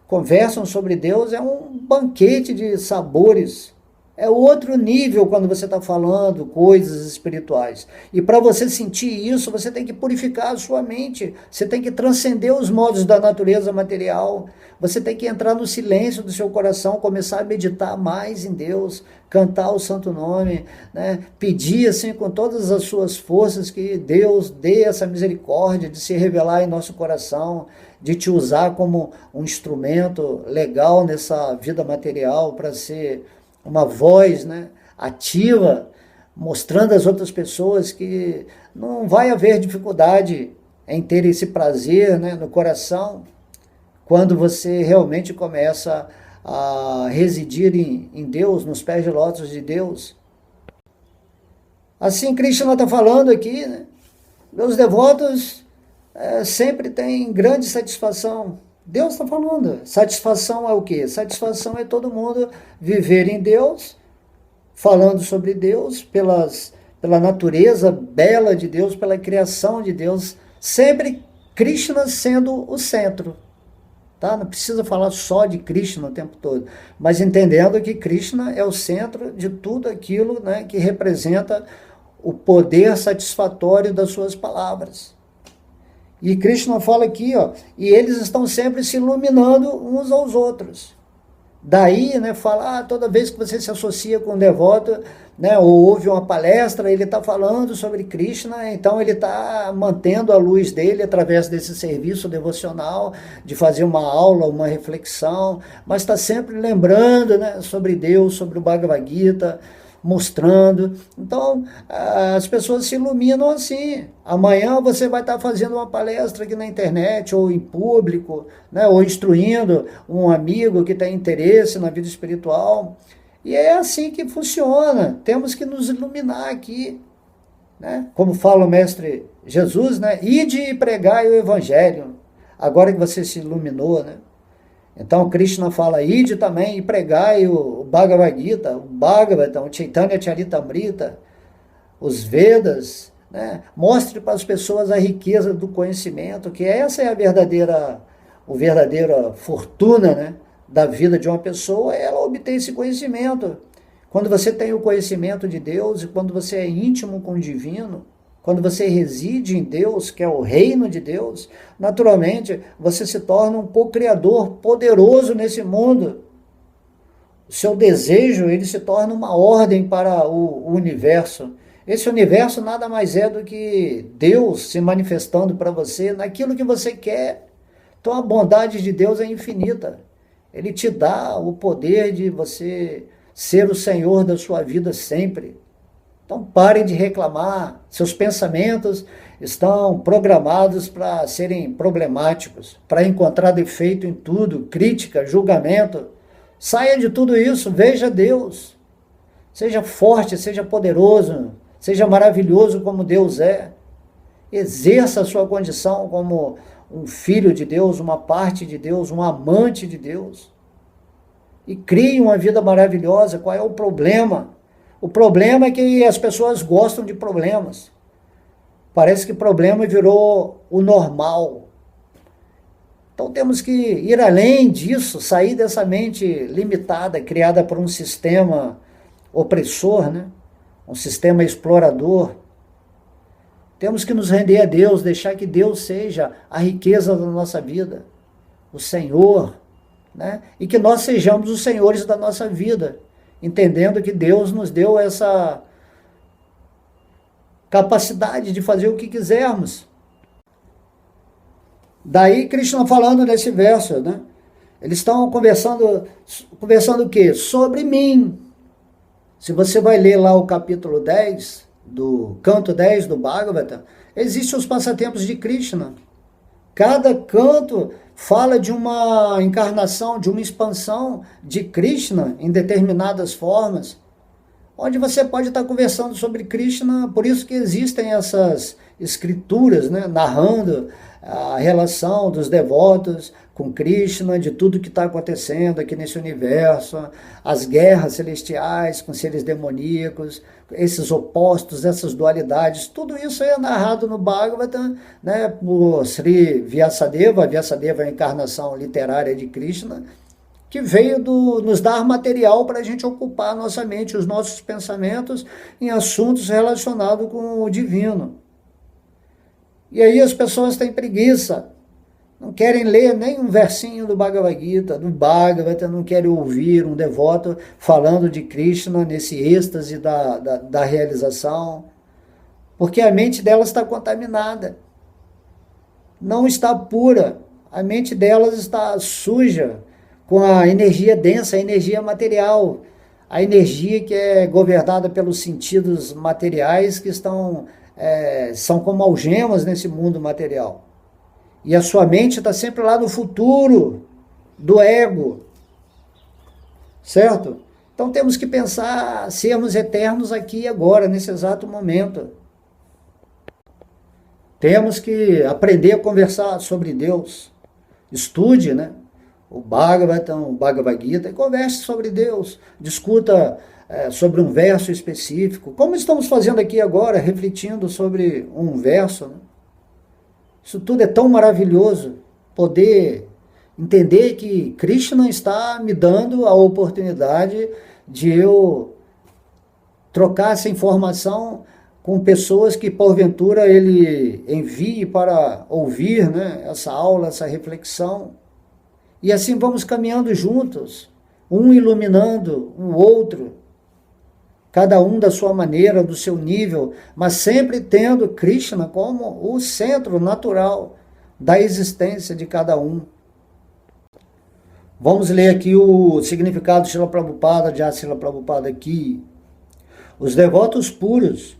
conversam sobre Deus, é um banquete de sabores. É outro nível quando você está falando coisas espirituais. E para você sentir isso, você tem que purificar a sua mente. Você tem que transcender os modos da natureza material. Você tem que entrar no silêncio do seu coração, começar a meditar mais em Deus, cantar o santo nome, né? Pedir assim com todas as suas forças que Deus dê essa misericórdia de se revelar em nosso coração, de te usar como um instrumento legal nessa vida material para ser uma voz, né, ativa, mostrando às outras pessoas que não vai haver dificuldade em ter esse prazer, né, no coração, quando você realmente começa a residir em Deus, nos pés de lótus de Deus. Assim, Krishna está falando aqui, né, meus devotos sempre têm grande satisfação. Deus está falando. Satisfação é o quê? Satisfação é todo mundo viver em Deus, falando sobre Deus, pela natureza bela de Deus, pela criação de Deus, sempre Krishna sendo o centro. Tá? Não precisa falar só de Krishna o tempo todo, mas entendendo que Krishna é o centro de tudo aquilo, né, que representa o poder satisfatório das suas palavras. E Krishna fala aqui, ó, e eles estão sempre se iluminando uns aos outros. Daí, né, fala, toda vez que você se associa com um devoto, né, ou ouve uma palestra, ele está falando sobre Krishna, então ele está mantendo a luz dele através desse serviço devocional, de fazer uma aula, uma reflexão, mas está sempre lembrando, né, sobre Deus, sobre o Bhagavad Gita, mostrando. Então, as pessoas se iluminam assim. Amanhã você vai estar fazendo uma palestra aqui na internet, ou em público, né, ou instruindo um amigo que tem interesse na vida espiritual. E é assim que funciona. Temos que nos iluminar aqui. Né? Como fala o Mestre Jesus, né? Ide e pregai o Evangelho. Agora que você se iluminou, né? Então, Krishna fala, ide também e pregai o Bhagavad Gita, o Bhagavatam, o Chaitanya Charitamrita, os Vedas, né? Mostre para as pessoas a riqueza do conhecimento, que essa é a verdadeira fortuna, né, da vida de uma pessoa, é ela obter esse conhecimento. Quando você tem o conhecimento de Deus e quando você é íntimo com o divino, quando você reside em Deus, que é o reino de Deus, naturalmente você se torna um co-criador poderoso nesse mundo. O seu desejo, ele se torna uma ordem para o universo. Esse universo nada mais é do que Deus se manifestando para você naquilo que você quer. Então a bondade de Deus é infinita. Ele te dá o poder de você ser o Senhor da sua vida sempre. Então pare de reclamar, seus pensamentos estão programados para serem problemáticos, para encontrar defeito em tudo, crítica, julgamento. Saia de tudo isso, veja Deus. Seja forte, seja poderoso, seja maravilhoso como Deus é. Exerça a sua condição como um filho de Deus, uma parte de Deus, um amante de Deus. E crie uma vida maravilhosa. Qual é o problema? O problema é que as pessoas gostam de problemas. Parece que problema virou o normal. Então temos que ir além disso, sair dessa mente limitada, criada por um sistema opressor, né? Um sistema explorador. Temos que nos render a Deus, deixar que Deus seja a riqueza da nossa vida, o Senhor, né? E que nós sejamos os senhores da nossa vida, entendendo que Deus nos deu essa capacidade de fazer o que quisermos. Daí Krishna falando nesse verso, né? Eles estão conversando o quê? Sobre mim. Se você vai ler lá o capítulo 10, do canto 10 do Bhagavatam, existem os passatempos de Krishna. Cada canto fala de uma encarnação, de uma expansão de Krishna em determinadas formas, onde você pode estar conversando sobre Krishna. Por isso que existem escrituras, né, narrando a relação dos devotos com Krishna, de tudo que está acontecendo aqui nesse universo, as guerras celestiais com seres demoníacos, esses opostos, essas dualidades, tudo isso é narrado no Bhagavatam, né, por Sri Vyasadeva. Vyasadeva é a encarnação literária de Krishna, que veio nos dar material para a gente ocupar a nossa mente, os nossos pensamentos em assuntos relacionados com o divino. E aí as pessoas têm preguiça, não querem ler nem um versinho do Bhagavad Gita, do Bhagavatam, não querem ouvir um devoto falando de Krishna nesse êxtase da realização, porque a mente delas está contaminada, não está pura, a mente delas está suja com a energia densa, a energia material, a energia que é governada pelos sentidos materiais que são como algemas nesse mundo material. E a sua mente está sempre lá no futuro do ego, certo? Então temos que pensar, sermos eternos aqui e agora, nesse exato momento. Temos que aprender a conversar sobre Deus. Estude, né, o Bhagavatam, o Bhagavad Gita, e converse sobre Deus. Discuta sobre um verso específico, como estamos fazendo aqui agora, refletindo sobre um verso, né? Isso tudo é tão maravilhoso, poder entender que Krishna está me dando a oportunidade de eu trocar essa informação com pessoas que porventura ele envie para ouvir, né, essa aula, essa reflexão. E assim vamos caminhando juntos, um iluminando o outro, cada um da sua maneira, do seu nível, mas sempre tendo Krishna como o centro natural da existência de cada um. Vamos ler aqui o significado de Srila Prabhupada, de Srila Prabhupada aqui. Os devotos puros,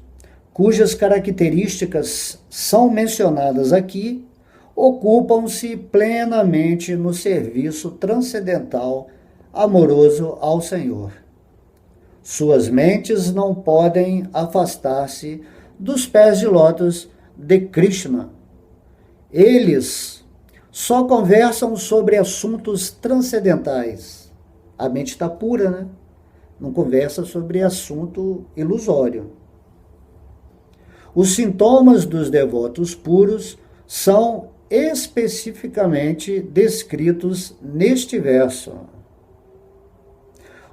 cujas características são mencionadas aqui, ocupam-se plenamente no serviço transcendental amoroso ao Senhor. Suas mentes não podem afastar-se dos pés de lótus de Krishna. Eles só conversam sobre assuntos transcendentais. A mente está pura, né? Não conversa sobre assunto ilusório. Os sintomas dos devotos puros são especificamente descritos neste verso.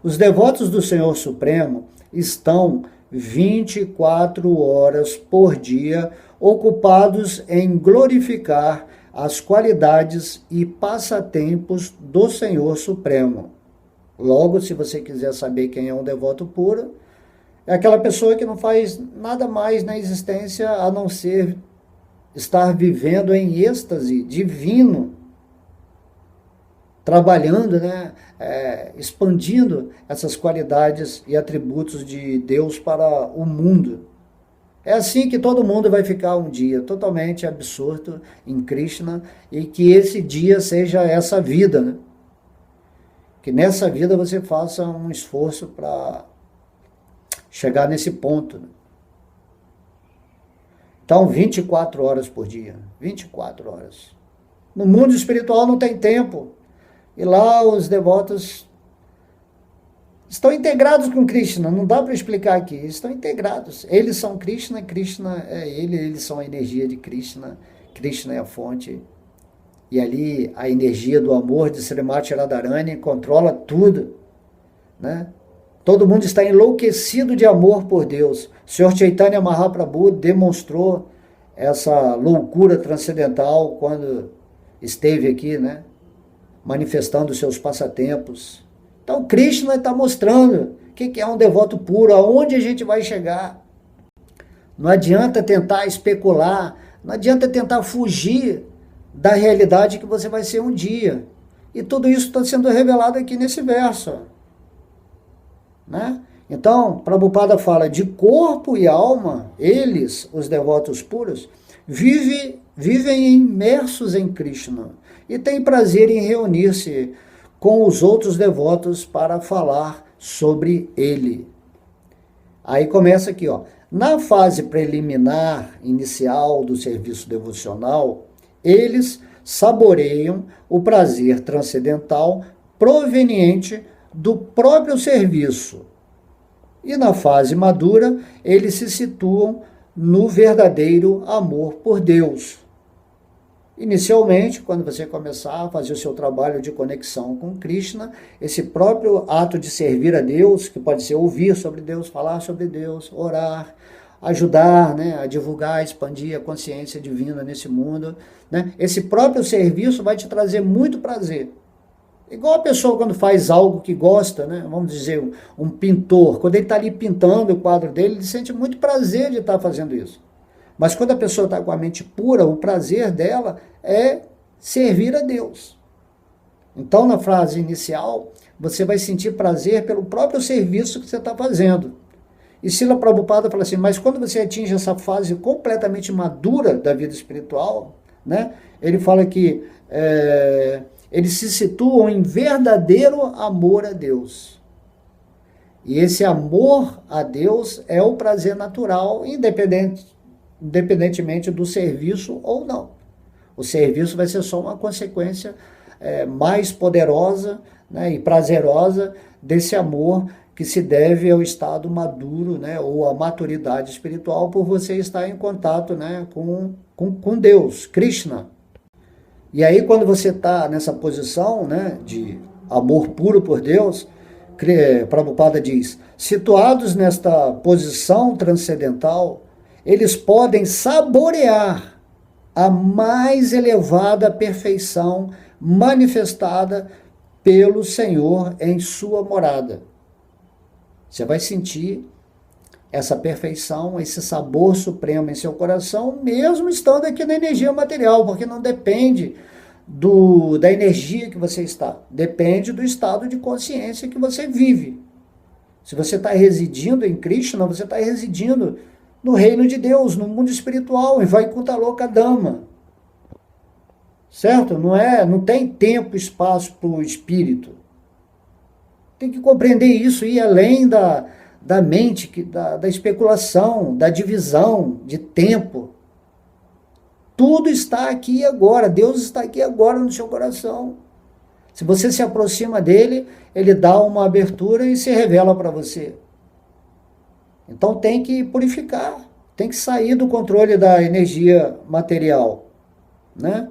Os devotos do Senhor Supremo estão 24 horas por dia ocupados em glorificar as qualidades e passatempos do Senhor Supremo. Logo, se você quiser saber quem é um devoto puro, é aquela pessoa que não faz nada mais na existência a não ser estar vivendo em êxtase divino, trabalhando, né, expandindo essas qualidades e atributos de Deus para o mundo. É assim que todo mundo vai ficar um dia totalmente absorto em Krishna, e que esse dia seja essa vida, né? Que nessa vida você faça um esforço para chegar nesse ponto, né? Então, 24 horas por dia, 24 horas. No mundo espiritual não tem tempo. E lá os devotos estão integrados com Krishna, não dá para explicar aqui, estão integrados. Eles são Krishna, Krishna é ele, eles são a energia de Krishna, Krishna é a fonte. E ali a energia do amor de Srimati Radharani controla tudo, né? Todo mundo está enlouquecido de amor por Deus. O Sr. Chaitanya Mahaprabhu demonstrou essa loucura transcendental quando esteve aqui, né, manifestando seus passatempos. Então, Krishna está mostrando o que é um devoto puro, aonde a gente vai chegar. Não adianta tentar especular, não adianta tentar fugir da realidade que você vai ser um dia. E tudo isso está sendo revelado aqui nesse verso, né? Então, Prabhupada fala de corpo e alma, eles, os devotos puros, vivem imersos em Krishna e têm prazer em reunir-se com os outros devotos para falar sobre ele. Aí começa aqui, ó. Na fase preliminar, inicial do serviço devocional, eles saboreiam o prazer transcendental proveniente do próprio serviço. E na fase madura, eles se situam no verdadeiro amor por Deus. Inicialmente, quando você começar a fazer o seu trabalho de conexão com Krishna, esse próprio ato de servir a Deus, que pode ser ouvir sobre Deus, falar sobre Deus, orar, ajudar, né, a divulgar, expandir a consciência divina nesse mundo, né? Esse próprio serviço vai te trazer muito prazer. Igual a pessoa quando faz algo que gosta, né? Vamos dizer, um pintor, quando ele está ali pintando o quadro dele, ele sente muito prazer de estar fazendo isso. Mas quando a pessoa está com a mente pura, o prazer dela é servir a Deus. Então, na frase inicial, você vai sentir prazer pelo próprio serviço que você está fazendo. E Srila Prabhupada fala assim, mas quando você atinge essa fase completamente madura da vida espiritual, né? Ele fala que eles se situam em verdadeiro amor a Deus. E esse amor a Deus é o prazer natural, independentemente do serviço ou não. O serviço vai ser só uma consequência mais poderosa, né, e prazerosa desse amor que se deve ao estado maduro, né, ou à maturidade espiritual, por você estar em contato, né, com Deus, Krishna. E aí, quando você está nessa posição, né, de amor puro por Deus, Prabhupada diz, situados nesta posição transcendental, eles podem saborear a mais elevada perfeição manifestada pelo Senhor em sua morada. Você vai sentir essa perfeição, esse sabor supremo em seu coração, mesmo estando aqui na energia material, porque não depende da energia que você está, depende do estado de consciência que você vive. Se você está residindo em Krishna, você está residindo no reino de Deus, no mundo espiritual, em Vaikuntha Loka Dhamma. Certo? Não tem tempo e espaço para o espírito. Tem que compreender isso e ir além da mente, da especulação, da divisão de tempo. Tudo está aqui e agora. Deus está aqui agora no seu coração. Se você se aproxima dele, ele dá uma abertura e se revela para você. Então tem que purificar, tem que sair do controle da energia material, né?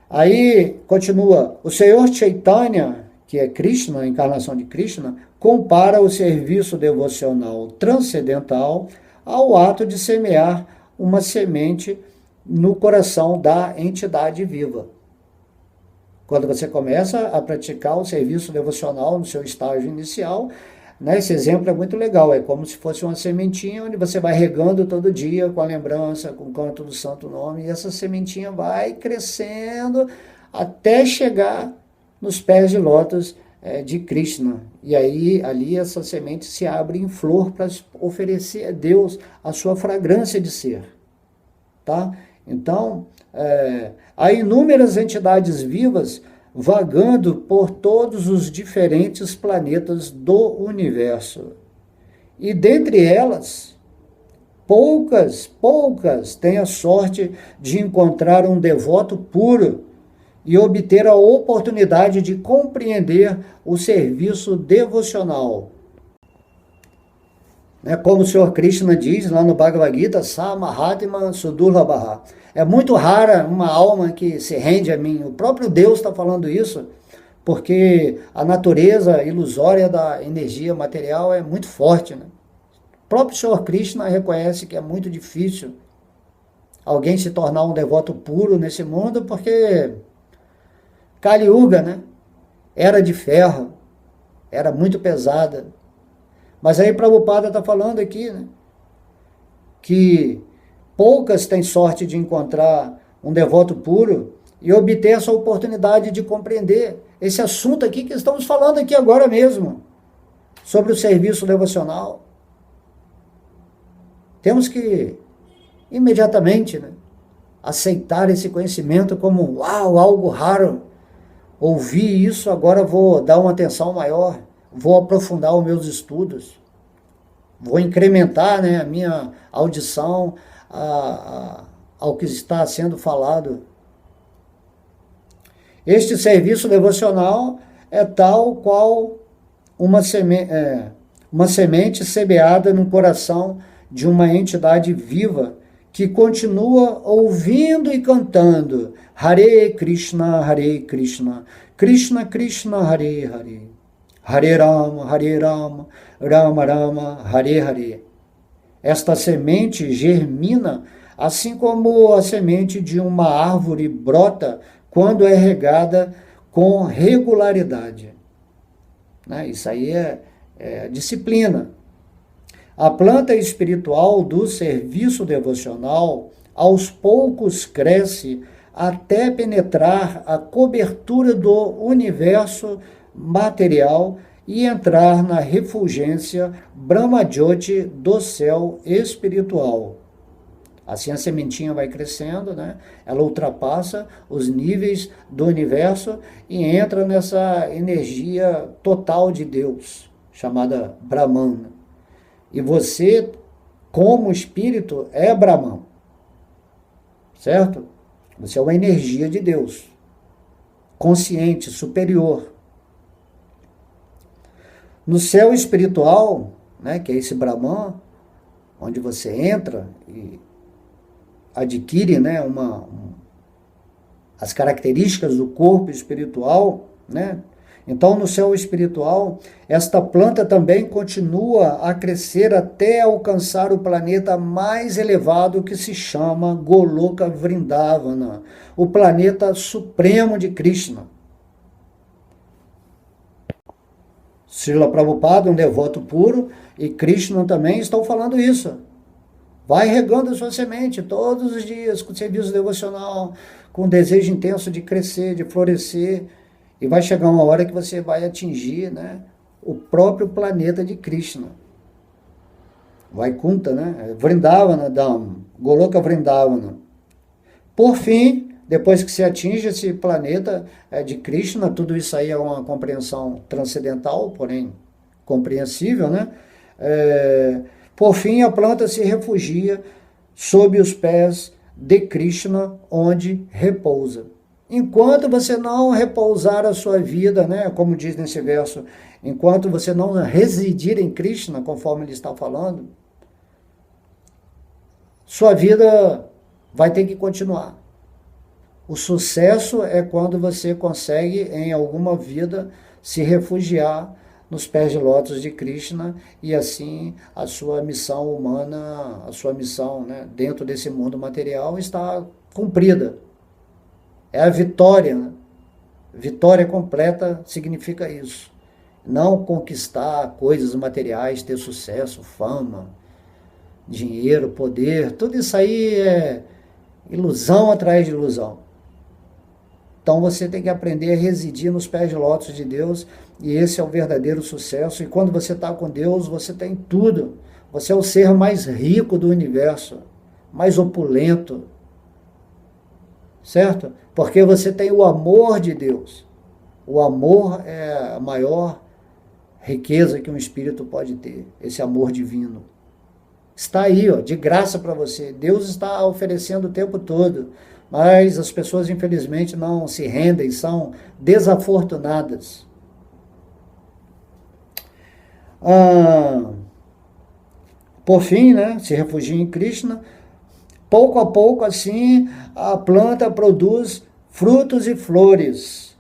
Aí continua, o Senhor Chaitanya, que é Krishna, a encarnação de Krishna, compara o serviço devocional transcendental ao ato de semear uma semente no coração da entidade viva. Quando você começa a praticar o serviço devocional no seu estágio inicial, né, esse exemplo é muito legal, é como se fosse uma sementinha onde você vai regando todo dia com a lembrança, com o canto do santo nome, e essa sementinha vai crescendo até chegar nos pés de lótus de Krishna. E aí, ali, essa semente se abre em flor para oferecer a Deus a sua fragrância de ser. Tá? Então, há inúmeras entidades vivas vagando por todos os diferentes planetas do universo. E dentre elas, poucas têm a sorte de encontrar um devoto puro e obter a oportunidade de compreender o serviço devocional. Como o Senhor Krishna diz lá no Bhagavad Gita, Sa Mahatma Sudurlabha. É muito rara uma alma que se rende a mim. O próprio Deus está falando isso, porque a natureza ilusória da energia material é muito forte, né? O próprio Senhor Krishna reconhece que é muito difícil alguém se tornar um devoto puro nesse mundo, porque Kali Yuga, né? Era de ferro, era muito pesada. Mas aí Prabhupada está falando aqui, né, que poucas têm sorte de encontrar um devoto puro e obter essa oportunidade de compreender esse assunto aqui que estamos falando aqui agora mesmo, sobre o serviço devocional. Temos que imediatamente, né, aceitar esse conhecimento como, uau, algo raro. Ouvi isso, agora vou dar uma atenção maior. Vou aprofundar os meus estudos. vou incrementar, né, a minha audição ao que está sendo falado. Este serviço devocional é tal qual uma semente semeada no coração de uma entidade viva que continua ouvindo e cantando Hare Krishna, Krishna Krishna, Hare Hare, Hare Rama, Rama Rama, Hare Hare. Esta semente germina, assim como a semente de uma árvore brota quando é regada com regularidade. Isso aí é disciplina. A planta espiritual do serviço devocional aos poucos cresce até penetrar a cobertura do universo material e entrar na refulgência Brahma-jyoti do céu espiritual. Assim a sementinha vai crescendo, né? Ela ultrapassa os níveis do universo e entra nessa energia total de Deus, chamada Brahman. E você, como espírito, é Brahman, certo? Você é uma energia de Deus, consciente, superior. No céu espiritual, né, que é esse Brahman, onde você entra e adquire, né, as características do corpo espiritual, né? Então, no céu espiritual, esta planta também continua a crescer até alcançar o planeta mais elevado que se chama Goloka Vrindavana, o planeta supremo de Krishna. Srila Prabhupada, um devoto puro, e Krishna também estão falando isso. Vai regando a sua semente todos os dias, com serviço devocional, com desejo intenso de crescer, de florescer, e vai chegar uma hora que você vai atingir, né, o próprio planeta de Krishna. Vaikunta, né? Vrindavana Dham, Goloka Vrindavana. Por fim, depois que se atinge esse planeta de Krishna, tudo isso aí é uma compreensão transcendental, porém compreensível, né? Por fim, a planta se refugia sob os pés de Krishna, onde repousa. Enquanto você não repousar a sua vida, né, como diz nesse verso, enquanto você não residir em Krishna, conforme ele está falando, sua vida vai ter que continuar. O sucesso é quando você consegue, em alguma vida, se refugiar nos pés de lótus de Krishna, e assim a sua missão humana, a sua missão, né, dentro desse mundo material está cumprida. É a vitória, né? Vitória completa significa isso. Não conquistar coisas materiais, ter sucesso, fama, dinheiro, poder, tudo isso aí é ilusão atrás de ilusão. Então você tem que aprender a residir nos pés de lótus de Deus, e esse é o verdadeiro sucesso. E quando você está com Deus, você tem tudo. Você é o ser mais rico do universo, mais opulento, certo? Porque você tem o amor de Deus. O amor é a maior riqueza que um espírito pode ter, esse amor divino. Está aí, ó, de graça para você. Deus está oferecendo o tempo todo, mas as pessoas infelizmente não se rendem, são desafortunadas. Por fim, né, se refugia em Krishna. Pouco a pouco, assim, a planta produz frutos e flores.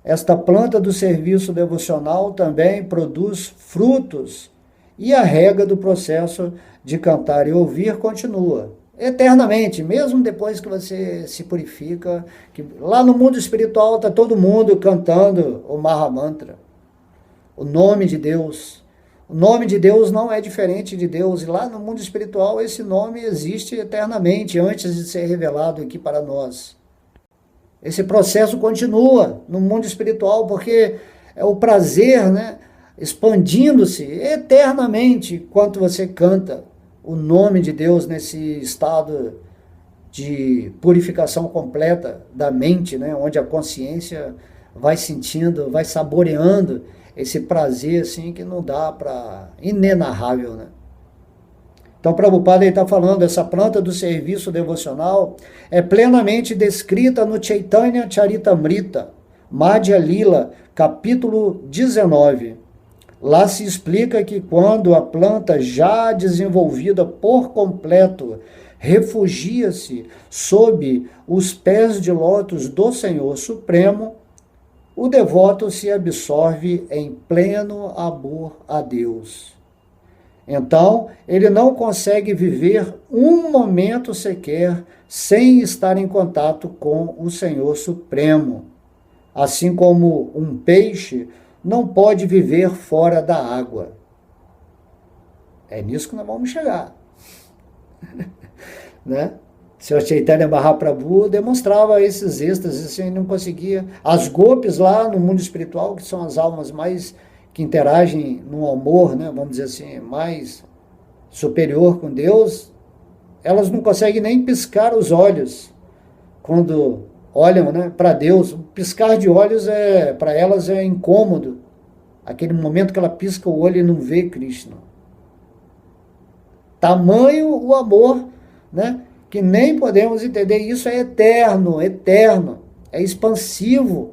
Esta planta do serviço devocional também produz frutos, e a rega do processo de cantar e ouvir continua eternamente, mesmo depois que você se purifica, que lá no mundo espiritual está todo mundo cantando o Mahamantra, o nome de Deus. O nome de Deus não é diferente de Deus, e lá no mundo espiritual esse nome existe eternamente, antes de ser revelado aqui para nós. Esse processo continua no mundo espiritual, porque é o prazer, né, expandindo-se eternamente enquanto você canta o nome de Deus nesse estado de purificação completa da mente, né, onde a consciência vai sentindo, vai saboreando esse prazer assim que não dá para, inenarrável, né? Então, Prabhupada está falando, essa planta do serviço devocional é plenamente descrita no Chaitanya Charitamrita, Madhya Lila, capítulo 19. Lá se explica que quando a planta já desenvolvida por completo refugia-se sob os pés de lótus do Senhor Supremo, o devoto se absorve em pleno amor a Deus. Então, ele não consegue viver um momento sequer sem estar em contato com o Senhor Supremo. Assim como um peixe não pode viver fora da água. É nisso que nós vamos chegar. Né? Sr. Chaitanya Mahaprabhu demonstrava esses êxtases, assim, não conseguia. As gopis lá no mundo espiritual, que são as almas mais que interagem no amor, né, vamos dizer assim, mais superior com Deus, elas não conseguem nem piscar os olhos quando olham, né, para Deus. O piscar de olhos para elas é incômodo. Aquele momento que ela pisca o olho e não vê Krishna. Tamanho o amor, né, que nem podemos entender. Isso é eterno, eterno, é expansivo.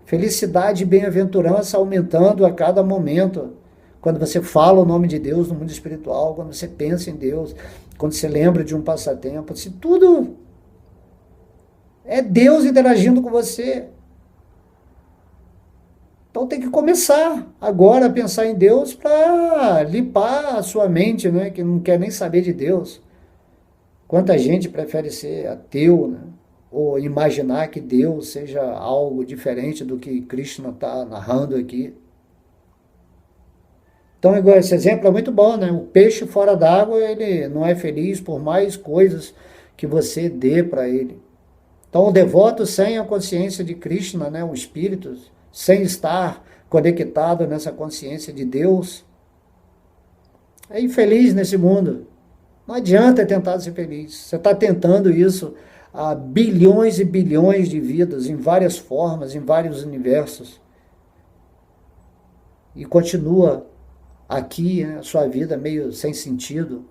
Felicidade e bem-aventurança aumentando a cada momento. Quando você fala o nome de Deus no mundo espiritual, quando você pensa em Deus, quando você lembra de um passatempo, se tudo é Deus interagindo com você. Então tem que começar agora a pensar em Deus para limpar a sua mente, né, que não quer nem saber de Deus. Quanta gente prefere ser ateu, né? Ou imaginar que Deus seja algo diferente do que Krishna está narrando aqui. Então, igual esse exemplo é muito bom, né? O peixe fora d'água, ele não é feliz por mais coisas que você dê para ele. Então, o devoto sem a consciência de Krishna, né, o espírito, sem estar conectado nessa consciência de Deus, é infeliz nesse mundo. Não adianta tentar ser feliz. Você está tentando isso há bilhões e bilhões de vidas, em várias formas, em vários universos. E continua aqui, né, a sua vida meio sem sentido.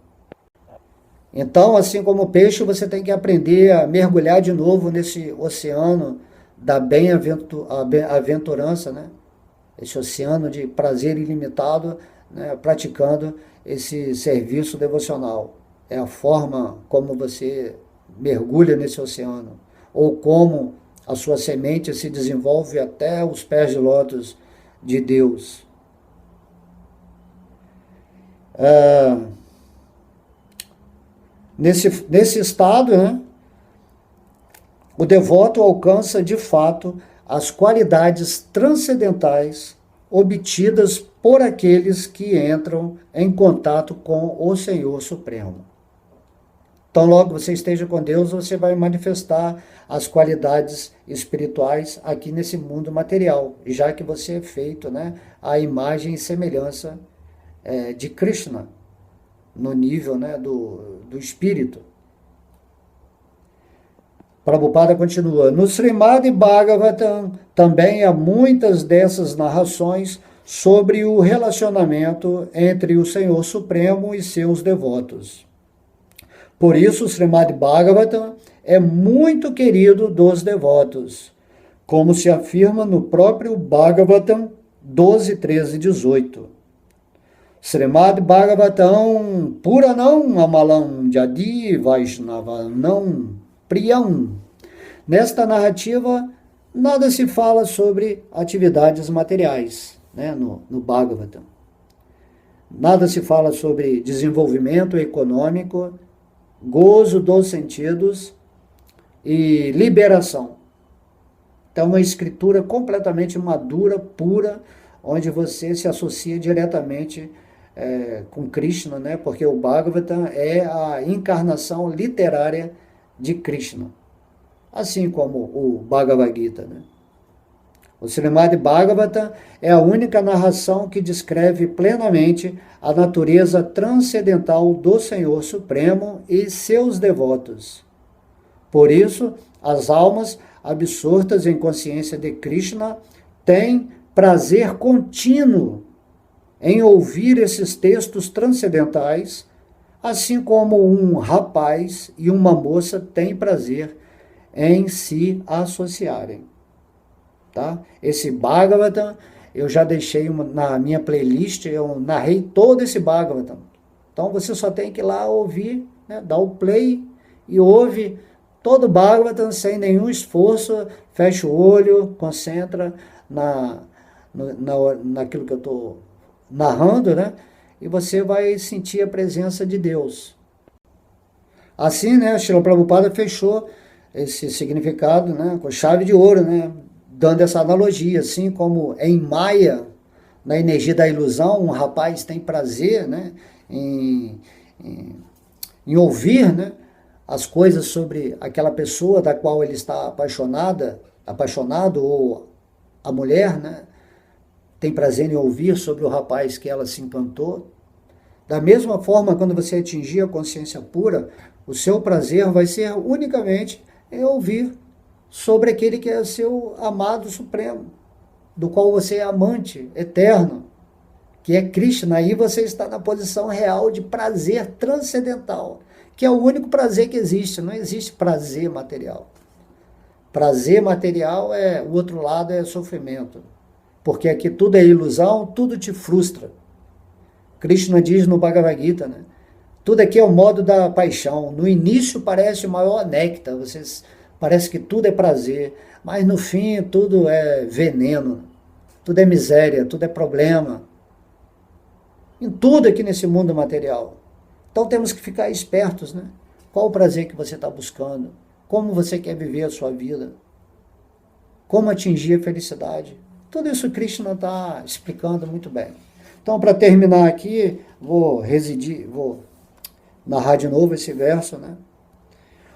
Então, assim como o peixe, você tem que aprender a mergulhar de novo nesse oceano da bem-aventurança, né? Esse oceano de prazer ilimitado, né, praticando esse serviço devocional. É a forma como você mergulha nesse oceano, ou como a sua semente se desenvolve até os pés de lótus de Deus. Nesse estado, né, o devoto alcança de fato as qualidades transcendentais obtidas por aqueles que entram em contato com o Senhor Supremo. Então, logo você esteja com Deus, você vai manifestar as qualidades espirituais aqui nesse mundo material, já que você é feito, né, à imagem e semelhança de Krishna, no nível, né, do espírito. Prabhupada continua, no Srimad Bhagavatam também há muitas dessas narrações sobre o relacionamento entre o Senhor Supremo e seus devotos. Por isso, o Srimad Bhagavatam é muito querido dos devotos, como se afirma no próprio Bhagavatam 12, 13 e 18. Srimad Bhagavatam Puranam Amalam Jadi Vaishnavanam Priyam. Nesta narrativa, nada se fala sobre atividades materiais, né, no Bhagavatam. Nada se fala sobre desenvolvimento econômico, gozo dos sentidos e liberação. Então, uma escritura completamente madura, pura, onde você se associa diretamente com Krishna, né? Porque o Bhagavatam é a encarnação literária de Krishna, assim como o Bhagavad Gita, né? O Srimad Bhagavatam é a única narração que descreve plenamente a natureza transcendental do Senhor Supremo e seus devotos. Por isso, as almas absortas em consciência de Krishna têm prazer contínuo em ouvir esses textos transcendentais, assim como um rapaz e uma moça têm prazer em se associarem. Tá? Esse Bhagavatam, eu já deixei na minha playlist, eu narrei todo esse Bhagavatam. Então você só tem que ir lá ouvir, né? Dá o play e ouve todo o Bhagavatam sem nenhum esforço, fecha o olho, concentra naquilo que eu estou narrando, né? E você vai sentir a presença de Deus. Assim, né, Srila Prabhupada fechou esse significado, né, com chave de ouro, né, dando essa analogia, assim como em Maya, na energia da ilusão, um rapaz tem prazer, né, em ouvir, né, as coisas sobre aquela pessoa da qual ele está apaixonado, ou a mulher, né, tem prazer em ouvir sobre o rapaz que ela se encantou. Da mesma forma, quando você atingir a consciência pura, o seu prazer vai ser unicamente em ouvir sobre aquele que é seu amado supremo, do qual você é amante eterno, que é Krishna. Aí você está na posição real de prazer transcendental, que é o único prazer que existe. Não existe prazer material. Prazer material o outro lado é sofrimento, porque aqui tudo é ilusão, tudo te frustra. Krishna diz no Bhagavad Gita, né? Tudo aqui é o modo da paixão. No início parece o maior néctar, parece que tudo é prazer, mas no fim tudo é veneno, tudo é miséria, tudo é problema. Em tudo aqui nesse mundo material. Então temos que ficar espertos, né? Qual o prazer que você está buscando? Como você quer viver a sua vida? Como atingir a felicidade? Tudo isso Krishna está explicando muito bem. Então, para terminar aqui, vou narrar de novo esse verso, né?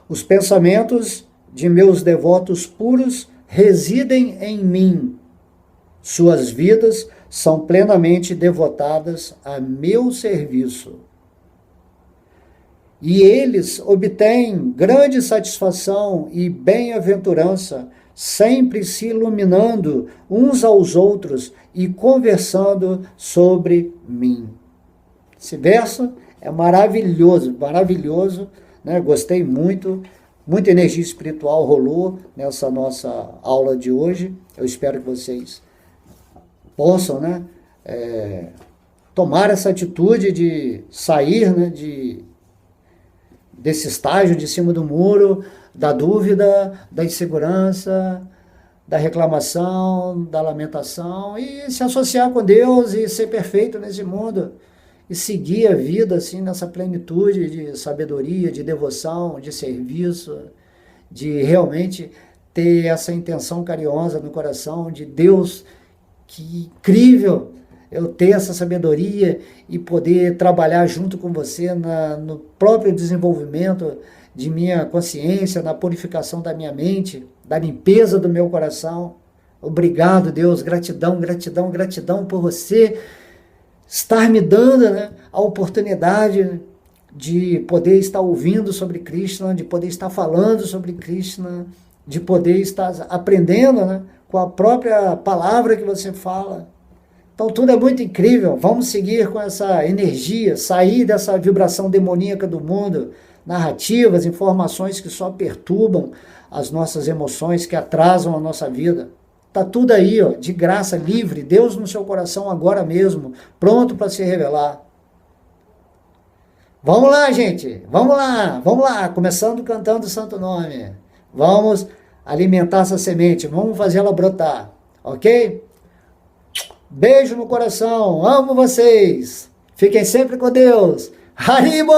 Os pensamentos de meus devotos puros residem em mim. Suas vidas são plenamente devotadas a meu serviço. E eles obtêm grande satisfação e bem-aventurança, sempre se iluminando uns aos outros e conversando sobre mim. Esse verso é maravilhoso, maravilhoso, né? Gostei muito, muita energia espiritual rolou nessa nossa aula de hoje. Eu espero que vocês possam, né, tomar essa atitude de sair, né, desse estágio de cima do muro, da dúvida, da insegurança, da reclamação, da lamentação, e se associar com Deus e ser perfeito nesse mundo, e seguir a vida assim nessa plenitude de sabedoria, de devoção, de serviço, de realmente ter essa intenção carinhosa no coração de Deus. Que incrível eu ter essa sabedoria e poder trabalhar junto com você no próprio desenvolvimento de minha consciência, na purificação da minha mente, da limpeza do meu coração. Obrigado, Deus, gratidão, gratidão, gratidão por você estar me dando, né, a oportunidade de poder estar ouvindo sobre Krishna, de poder estar falando sobre Krishna, de poder estar aprendendo, né, com a própria palavra que você fala. Então tudo é muito incrível. Vamos seguir com essa energia, sair dessa vibração demoníaca do mundo, narrativas, informações que só perturbam as nossas emoções, que atrasam a nossa vida. Está tudo aí, ó, de graça, livre, Deus no seu coração agora mesmo, pronto para se revelar. Vamos lá, gente, vamos lá, começando cantando o santo nome. Vamos alimentar essa semente, vamos fazer ela brotar, ok? Beijo no coração, amo vocês. Fiquem sempre com Deus. Haribo!